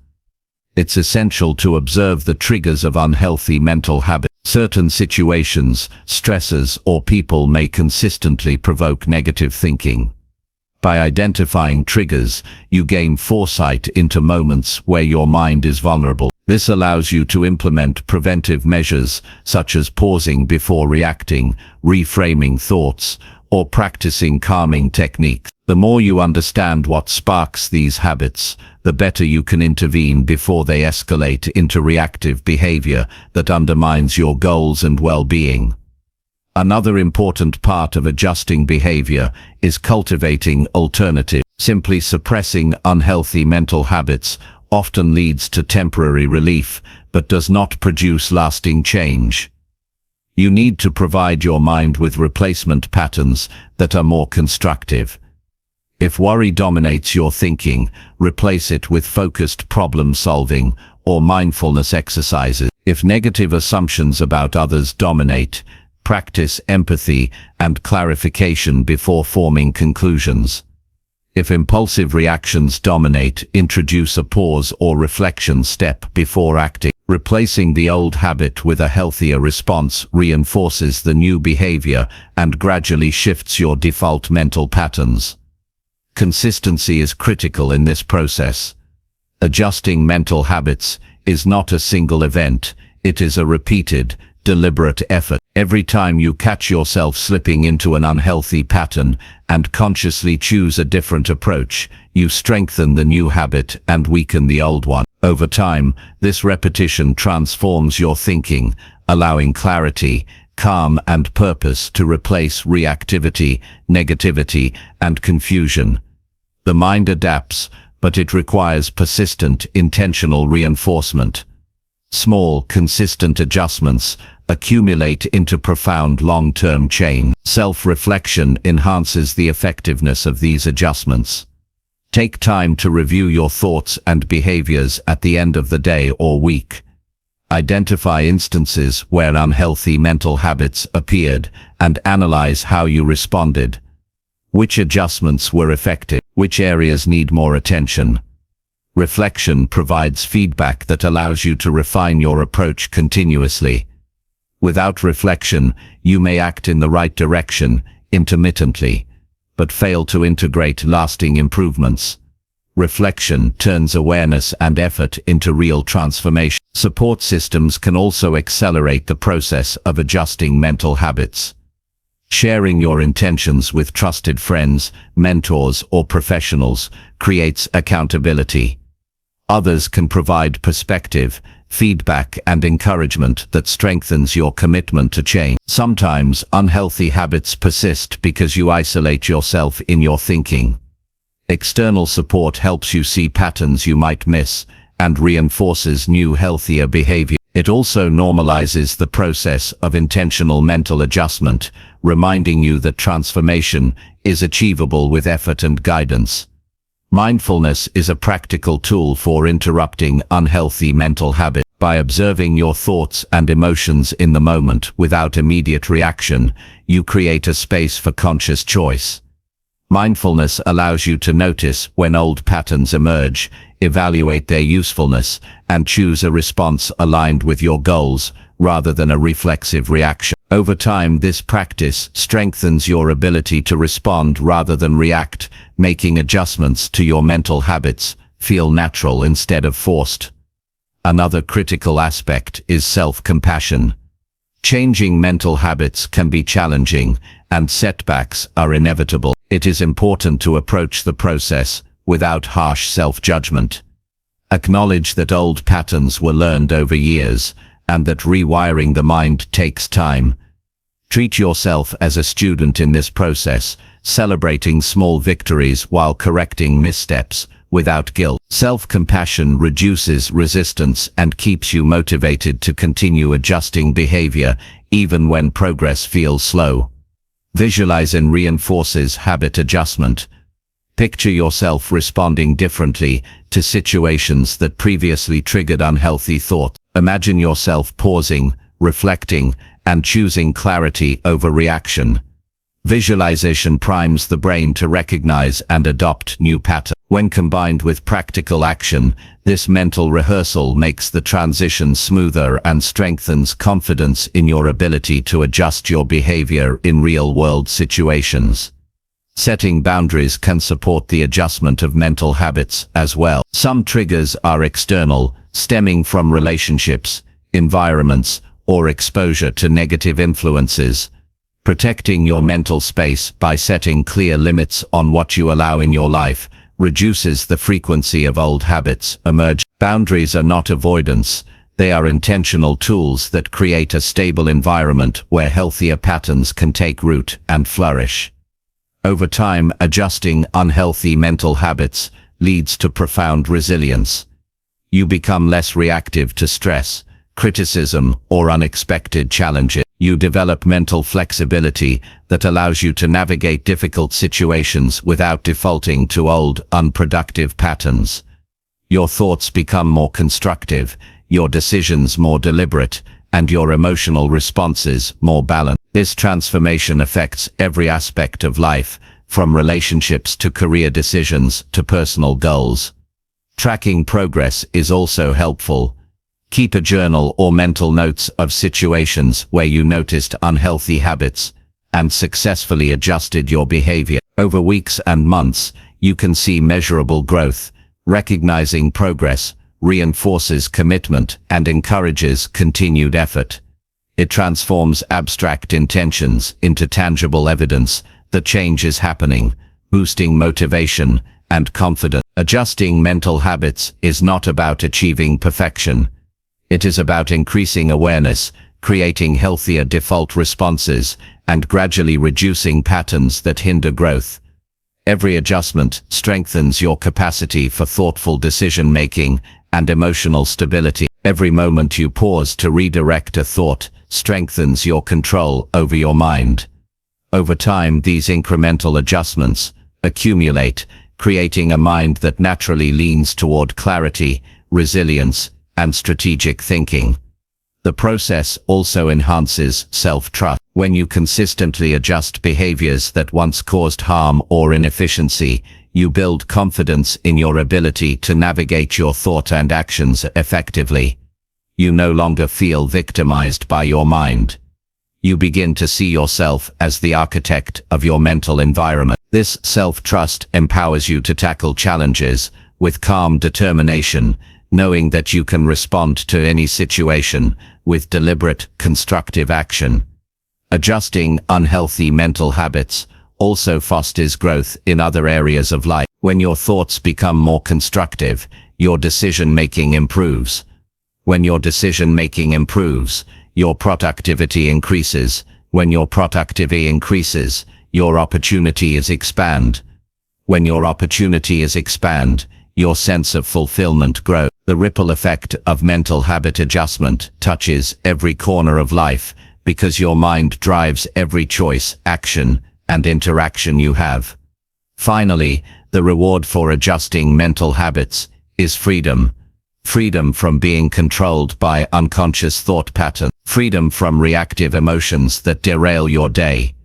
S1: It's essential to observe the triggers of unhealthy mental habits. Certain situations, stresses, or people may consistently provoke negative thinking. By identifying triggers, you gain foresight into moments where your mind is vulnerable. This allows you to implement preventive measures such as pausing before reacting, reframing thoughts, or practicing calming techniques. The more you understand what sparks these habits, the better you can intervene before they escalate into reactive behavior that undermines your goals and well-being. Another important part of adjusting behavior is cultivating alternatives. Simply suppressing unhealthy mental habits often leads to temporary relief, but does not produce lasting change. You need to provide your mind with replacement patterns that are more constructive. If worry dominates your thinking, replace it with focused problem-solving or mindfulness exercises. If negative assumptions about others dominate, practice empathy and clarification before forming conclusions.
S2: If impulsive reactions dominate, introduce a pause or reflection step before acting. Replacing the old habit with a healthier response reinforces the new behavior and gradually shifts your default mental patterns. Consistency is critical in this process. Adjusting mental habits is not a single event, it is a repeated, deliberate effort. Every time you catch yourself slipping into an unhealthy pattern and consciously choose a different approach, you strengthen the new habit and weaken the old one. Over time, this repetition transforms your thinking, allowing clarity, calm and purpose to replace reactivity, negativity, and confusion. The mind adapts, but it requires persistent, intentional reinforcement. Small, consistent adjustments accumulate into profound long-term change. Self-reflection enhances the effectiveness of these adjustments. Take time to review your thoughts and behaviors at the end of the day or week. Identify instances where unhealthy mental habits appeared and analyze how you responded. Which adjustments were effective? Which areas need more attention? Reflection provides feedback that allows you to refine your approach continuously. Without reflection, you may act in the right direction, intermittently, but fail to integrate lasting improvements. Reflection turns awareness and effort into real transformation. Support systems can also accelerate the process of adjusting mental habits. Sharing your intentions with trusted friends, mentors, or professionals creates accountability. Others can provide perspective, feedback, and encouragement that strengthens your commitment to change. Sometimes unhealthy habits persist because you isolate yourself in your thinking. External support helps you see patterns you might miss and reinforces new, healthier behavior. It also normalizes the process of intentional mental adjustment, reminding you that transformation is achievable with effort and guidance. Mindfulness is a practical tool for interrupting unhealthy mental habits. By observing your thoughts and emotions in the moment without immediate reaction, you create a space for conscious choice. Mindfulness allows you to notice when old patterns emerge, evaluate their usefulness, and choose a response aligned with your goals, rather than a reflexive reaction. Over time, this practice strengthens your ability to respond rather than react, making adjustments to your mental habits feel natural instead of forced. Another critical aspect is self-compassion. Changing mental habits can be challenging, and setbacks are inevitable. It is important to approach the process without harsh self-judgment. Acknowledge that old patterns were learned over years, and that rewiring the mind takes time. Treat yourself as a student in this process, celebrating small victories while correcting missteps without guilt. Self-compassion reduces resistance and keeps you motivated to continue adjusting behavior even when progress feels slow. Visualizing reinforces habit adjustment. Picture yourself responding differently to situations that previously triggered unhealthy thoughts. Imagine yourself pausing, reflecting, and choosing clarity over reaction. Visualization primes the brain to recognize and adopt new patterns. When combined with practical action, this mental rehearsal makes the transition smoother and strengthens confidence in your ability to adjust your behavior in real-world situations. Setting boundaries can support the adjustment of mental habits as well. Some triggers are external, stemming from relationships, environments, or exposure to negative influences. Protecting your mental space by setting clear limits on what you allow in your life reduces the frequency of old habits emerging. Boundaries are not avoidance, they are intentional tools that create a stable environment where healthier patterns can take root and flourish. Over time, adjusting unhealthy mental habits leads to profound resilience. You become less reactive to stress, criticism, or unexpected challenges. You develop mental flexibility that allows you to navigate difficult situations without defaulting to old, unproductive patterns. Your thoughts become more constructive, your decisions more deliberate, and your emotional responses more balanced. This transformation affects every aspect of life,
S3: from relationships to career decisions to personal goals. Tracking progress is also helpful. Keep a journal or mental notes of situations where you noticed unhealthy habits and successfully adjusted your behavior. Over weeks and months, you can see measurable growth. Recognizing progress reinforces commitment and encourages continued effort. It transforms abstract intentions into tangible evidence that change is happening, boosting motivation and confidence. Adjusting mental habits is not about achieving perfection. It is about increasing awareness, creating healthier default responses, and gradually reducing patterns that hinder growth. Every adjustment strengthens your capacity for thoughtful decision-making and emotional stability. Every moment you pause to redirect a thought strengthens your control over your mind. Over time, these incremental adjustments accumulate, creating a mind that naturally leans toward clarity, resilience, and strategic thinking. The process also enhances self-trust. When you consistently adjust behaviors that once caused harm or inefficiency, you build confidence in your ability to navigate your thought and actions effectively. You no longer feel victimized by your mind. You begin to see yourself as the architect of your mental environment. This self-trust empowers you to tackle challenges with calm determination, knowing that you can respond to any situation with deliberate, constructive action. Adjusting unhealthy mental habits also fosters growth in other areas of life. When your thoughts become more constructive, your decision-making improves. When your decision-making improves, your productivity increases. When your productivity increases, your opportunities expand. When your opportunities expand, your sense of fulfillment grows. The ripple effect of mental habit adjustment touches every corner of life because your mind drives every choice, action, and interaction you have. Finally, the reward for adjusting mental habits is freedom. Freedom from being controlled by unconscious thought patterns. Freedom from reactive emotions that derail your day.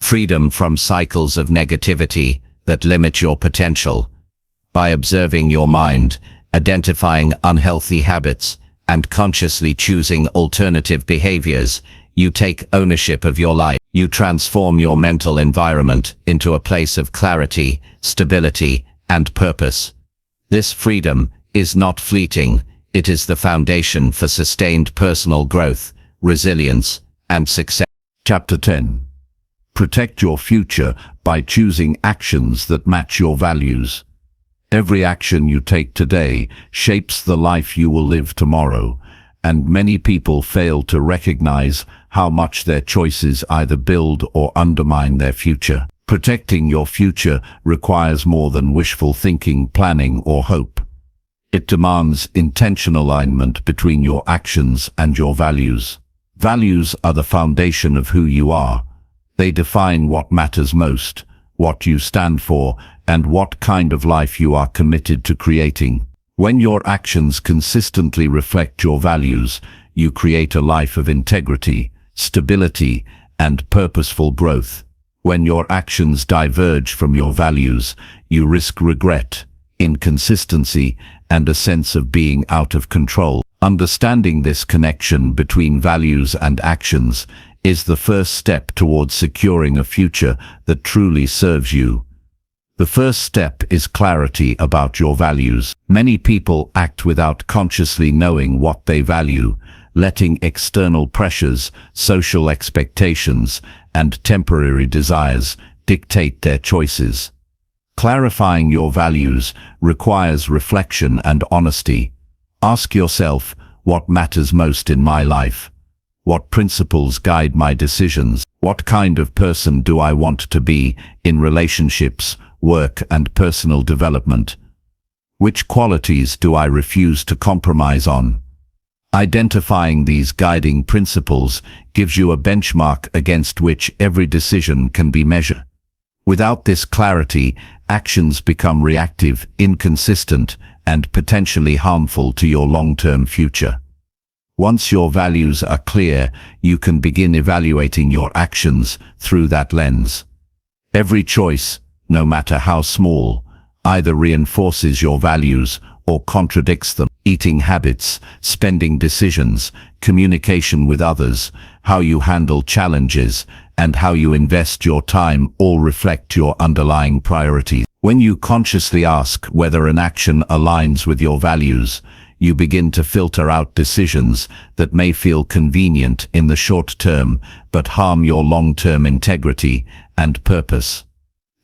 S3: Freedom from cycles of negativity that limit your potential. By observing your mind, identifying unhealthy habits, and consciously choosing alternative behaviors, you take ownership of your life. You transform your mental environment into a place of clarity, stability, and purpose. This freedom is not fleeting. It is the foundation for sustained personal growth, resilience, and success.
S1: Chapter 10. Protect your future by choosing actions that match your values. Every action you take today shapes the life you will live tomorrow, and many people fail to recognize how much their choices either build or undermine their future. Protecting your future requires more than wishful thinking, planning, or hope. It demands intentional alignment between your actions and your values. Values are the foundation of who you are. They define what matters most, what you stand for, and what kind of life you are committed to creating. When your actions consistently reflect your values, you create a life of integrity, stability, and purposeful growth. When your actions diverge from your values, you risk regret, inconsistency, and a sense of being out of control. Understanding this connection between values and actions is the first step towards securing a future that truly serves you. The first step is clarity about your values. Many people act without consciously knowing what they value, letting external pressures, social expectations, and temporary desires dictate their choices. Clarifying your values requires reflection and honesty. Ask yourself, what matters most in my life? What principles guide my decisions? What kind of person do I want to be in relationships, work, and personal development? Which qualities do I refuse to compromise on? Identifying these guiding principles gives you a benchmark against which every decision can be measured. Without this clarity, actions become reactive, inconsistent, and potentially harmful to your long-term future. Once your values are clear, you can begin evaluating your actions through that lens. Every choice,
S2: no matter how small, either reinforces your values or contradicts them. Eating habits, spending decisions, communication with others, how you handle challenges, and how you invest your time all reflect your underlying priorities. When you consciously ask whether an action aligns with your values, you begin to filter out decisions that may feel convenient in the short term but harm your long-term integrity and purpose.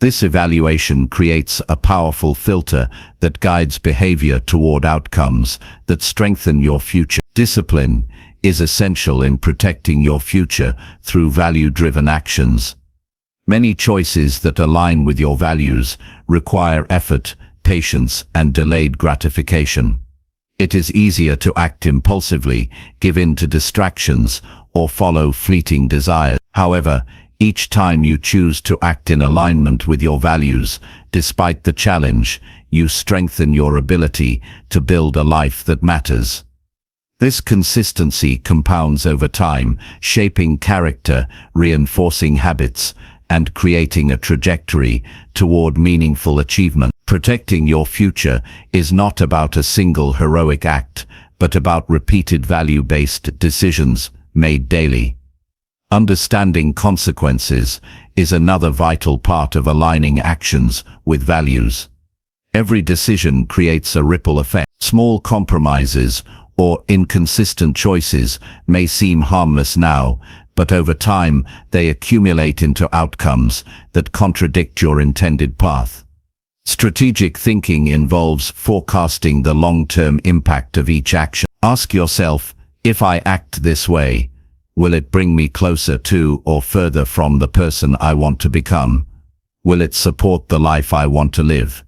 S2: This evaluation creates a powerful filter that guides behavior toward outcomes that strengthen your future. Discipline is essential in protecting your future through value-driven actions. Many choices that align with your values require effort, patience, and delayed gratification. It is easier to act impulsively, give in to distractions, or follow fleeting desires. However, each time you choose to act in alignment with your values, despite the challenge, you strengthen your ability to build a life that matters. This consistency compounds over time, shaping character, reinforcing habits, and creating a trajectory toward meaningful achievement. Protecting your future is not about a single heroic act, but about repeated value-based decisions made daily. Understanding consequences is another vital part of aligning actions with values. Every decision creates a ripple effect. Small compromises or inconsistent choices may seem harmless now, but over time they accumulate into outcomes that contradict your intended path. Strategic thinking involves forecasting the long-term impact of each action. Ask yourself, if I act this way, will it bring me closer to or further from the person I want to become? Will it support the life I want to live?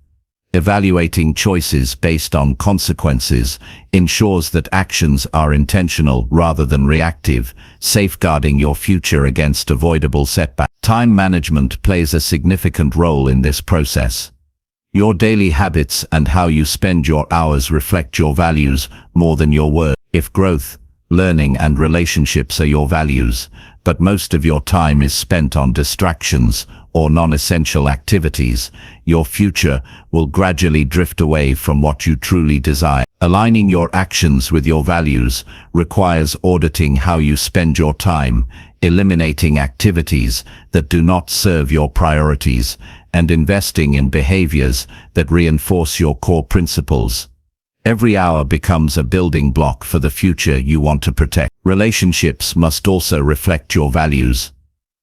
S2: Evaluating choices based on consequences ensures that actions are intentional rather than reactive, safeguarding your future against avoidable setbacks. Time management plays a significant role in this process. Your daily habits and how you spend your hours reflect your values more than your words. If growth, learning, and relationships are your values, but most of your time is spent on distractions or non-essential activities, your future will gradually drift away from what you truly desire. Aligning your actions with your values requires auditing how you spend your time, eliminating activities that do not serve your priorities, and investing in behaviors that reinforce your core principles. Every hour becomes a building block for the future you want to protect. Relationships must also reflect your values.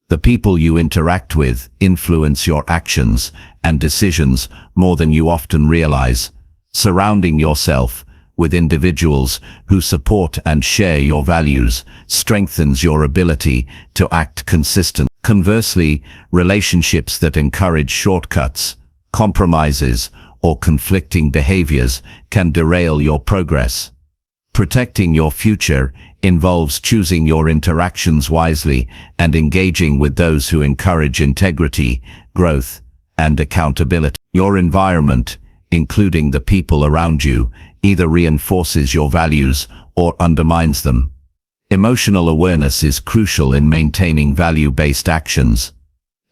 S2: The people you interact with influence your actions and decisions more than you often realize. Surrounding yourself with individuals who support and share your values strengthens your ability to act consistently. Conversely, relationships that encourage shortcuts, compromises, or conflicting behaviors can derail your progress. Protecting your future involves choosing your interactions wisely and engaging with those who encourage integrity, growth, and accountability. Your environment, including the people around you, either reinforces your values or undermines them. Emotional awareness is crucial in maintaining value-based actions.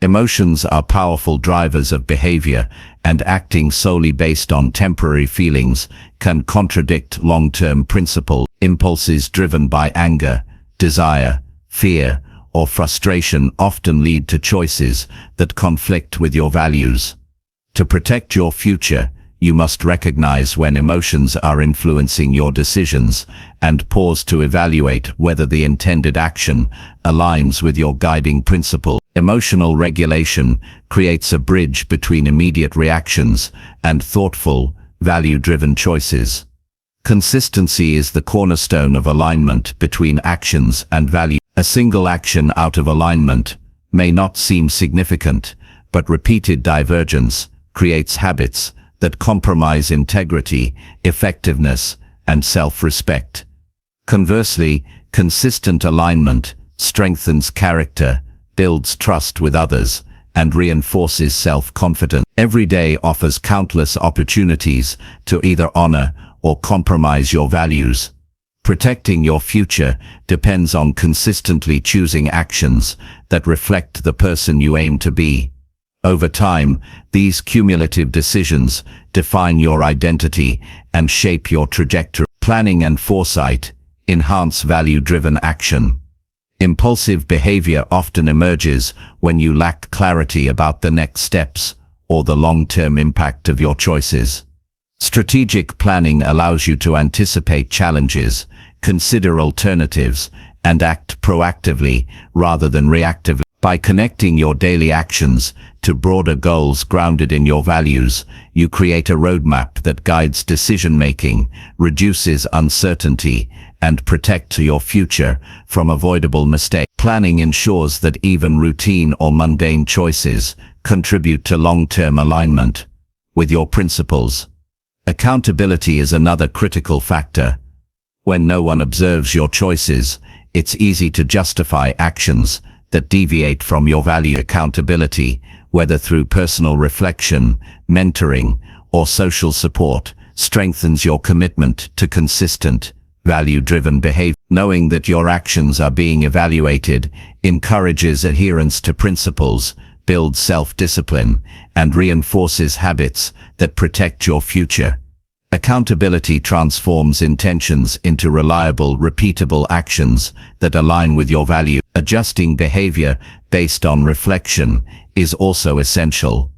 S2: Emotions are powerful drivers of behavior, and acting solely based on temporary feelings can contradict long-term principles. Impulses driven by anger, desire, fear, or frustration often lead to choices that conflict with your values. To protect your future, you must recognize when emotions are influencing your decisions and pause to evaluate whether the intended action aligns with your guiding principle. Emotional regulation creates a bridge between immediate reactions and thoughtful, value-driven choices. Consistency is the cornerstone of alignment between actions and value. A single action out of alignment may not seem significant, but repeated divergence creates habits that compromise integrity, effectiveness, and self-respect. Conversely, consistent alignment strengthens character, builds trust with others, and reinforces self-confidence. Every day offers countless opportunities to either honor or compromise your values. Protecting your future depends on consistently choosing actions that reflect the person you aim to be.
S3: Over time, these cumulative decisions define your identity and shape your trajectory. Planning and foresight enhance value-driven action. Impulsive behavior often emerges when you lack clarity about the next steps or the long-term impact of your choices. Strategic planning allows you to anticipate challenges, consider alternatives, and act proactively rather than reactively. By connecting your daily actions to broader goals grounded in your values, you create a roadmap that guides decision-making, reduces uncertainty, and protects your future from avoidable mistakes. Planning ensures that even routine or mundane choices contribute to long-term alignment with your principles. Accountability is another critical factor. When no one observes your choices, it's easy to justify actions that deviate from your value. Accountability, whether through personal reflection, mentoring, or social support, strengthens your commitment to consistent, value-driven behavior. Knowing that your actions are being evaluated encourages adherence to principles, builds self-discipline, and reinforces habits that protect your future. Accountability transforms intentions into reliable, repeatable actions that align with your value. Adjusting behavior based on reflection is also essential.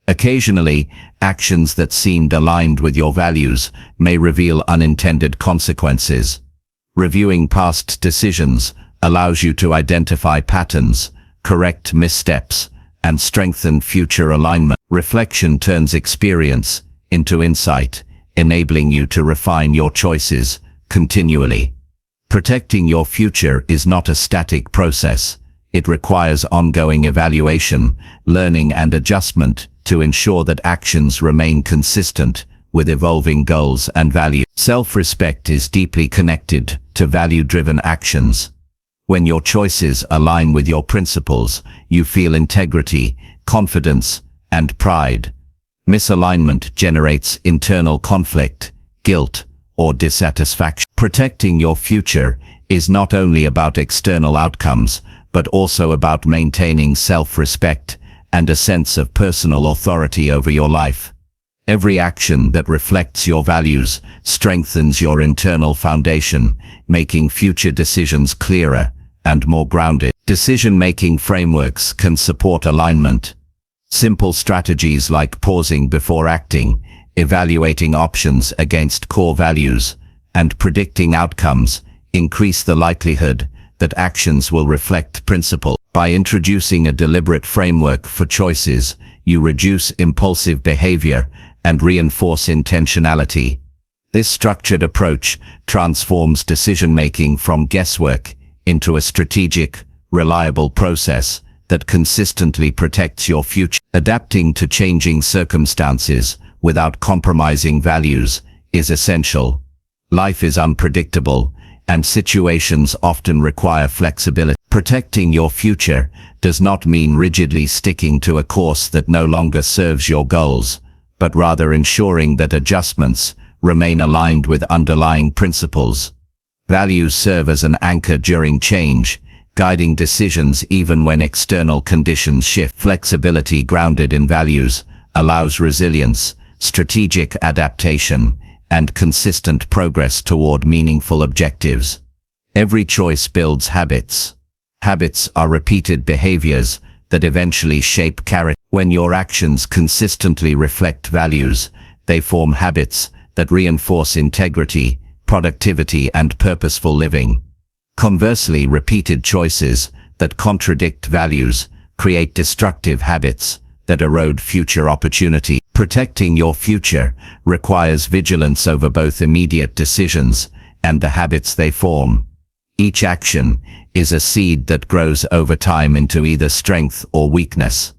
S3: Occasionally, actions that seemed aligned with your values may reveal unintended consequences. Reviewing past decisions allows you to identify patterns, correct missteps, and strengthen future alignment. Reflection turns experience into insight, enabling you to refine your choices continually. Protecting your future is not a static process. It requires ongoing evaluation, learning, and adjustment to ensure that actions remain consistent with evolving goals and values. Self-respect is deeply connected to value-driven actions. When your choices align with your principles, you feel integrity, confidence, and pride. Misalignment generates internal conflict, guilt, or dissatisfaction. Protecting your future is not only about external outcomes, but also about maintaining self-respect and a sense of personal authority over your life. Every action that reflects your values strengthens your internal foundation, making future decisions clearer and more grounded. Decision-making frameworks can support alignment. Simple strategies like pausing before acting, evaluating options against core values, and predicting outcomes increase the likelihood that actions will reflect principle. By introducing a deliberate framework for choices, you reduce impulsive behavior and reinforce intentionality. This structured approach transforms decision-making from guesswork into a strategic, reliable process that consistently protects your future. Adapting to changing circumstances without compromising values is essential. Life is unpredictable, and situations often require flexibility. Protecting your future does not mean rigidly sticking to a course that no longer serves your goals, but rather ensuring that adjustments remain aligned with underlying principles. Values serve as an anchor during change, guiding decisions even when external conditions shift. Flexibility grounded in values allows resilience, strategic adaptation, and consistent progress toward meaningful objectives. Every choice builds habits. Habits are repeated behaviors that eventually shape character. When your actions consistently reflect values, they form habits that reinforce integrity, productivity, and purposeful living. Conversely, repeated choices that contradict values create destructive habits that erode future opportunity. Protecting your future requires vigilance over both immediate decisions and the habits they form. Each action is a seed that grows over time into either strength or weakness.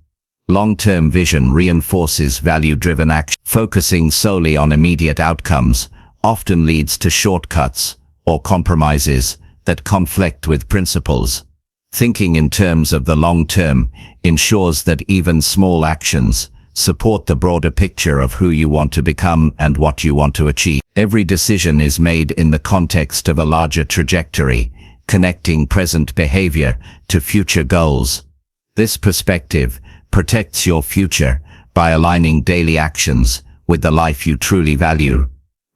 S3: Long-term vision reinforces value-driven action. Focusing solely on immediate outcomes often leads to shortcuts or compromises that conflict with principles. Thinking in terms of the long term ensures that even small actions support the broader picture of who you want to become and what you want to achieve. Every decision is made in the context of a larger trajectory, connecting present behavior to future goals. This perspective protects your future by aligning daily actions with the life you truly value.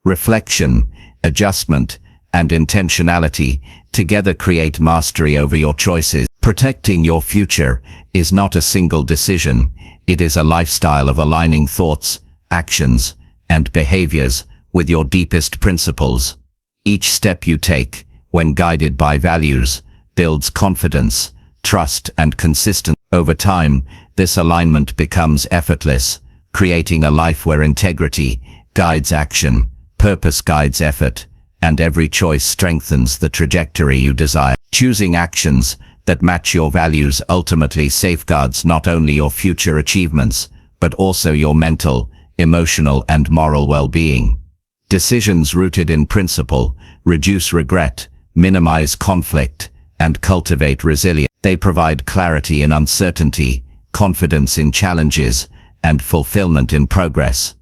S3: Reflection, adjustment, and intentionality together create mastery over your choices. Protecting your future is not a single decision. It is a lifestyle of aligning thoughts, actions, and behaviors with your deepest principles. Each step you take, when guided by values, builds confidence, trust, and consistency. Over time, this alignment becomes effortless, creating a life where integrity guides action, purpose guides effort, and every choice strengthens the trajectory you desire. Choosing actions that match your values ultimately safeguards not only your future achievements, but also your mental, emotional, and moral well-being. Decisions rooted in principle reduce regret, minimize conflict, and cultivate resilience. They provide clarity in uncertainty, confidence in challenges, and fulfillment in progress.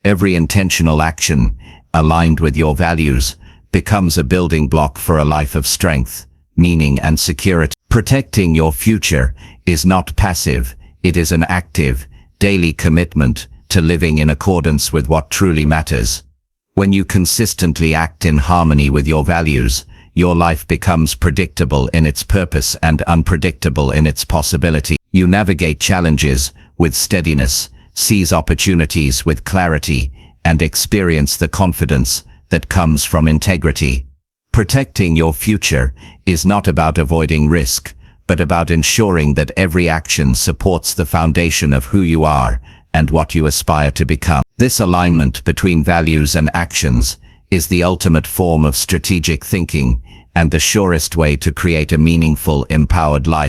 S3: Every intentional action, aligned with your values, becomes a building block for a life of strength, meaning, and security. Protecting your future is not passive, it is an active, daily commitment to living in accordance with what truly matters. When you consistently act in harmony with your values, your life becomes predictable in its purpose and unpredictable in its possibility. You navigate challenges with steadiness, seize opportunities with clarity, and experience the confidence that comes from integrity. Protecting your future is not about avoiding risk, but about ensuring that every action supports the foundation of who you are and what you aspire to become. This alignment between values and actions is the ultimate form of strategic thinking and the surest way to create a meaningful, empowered life.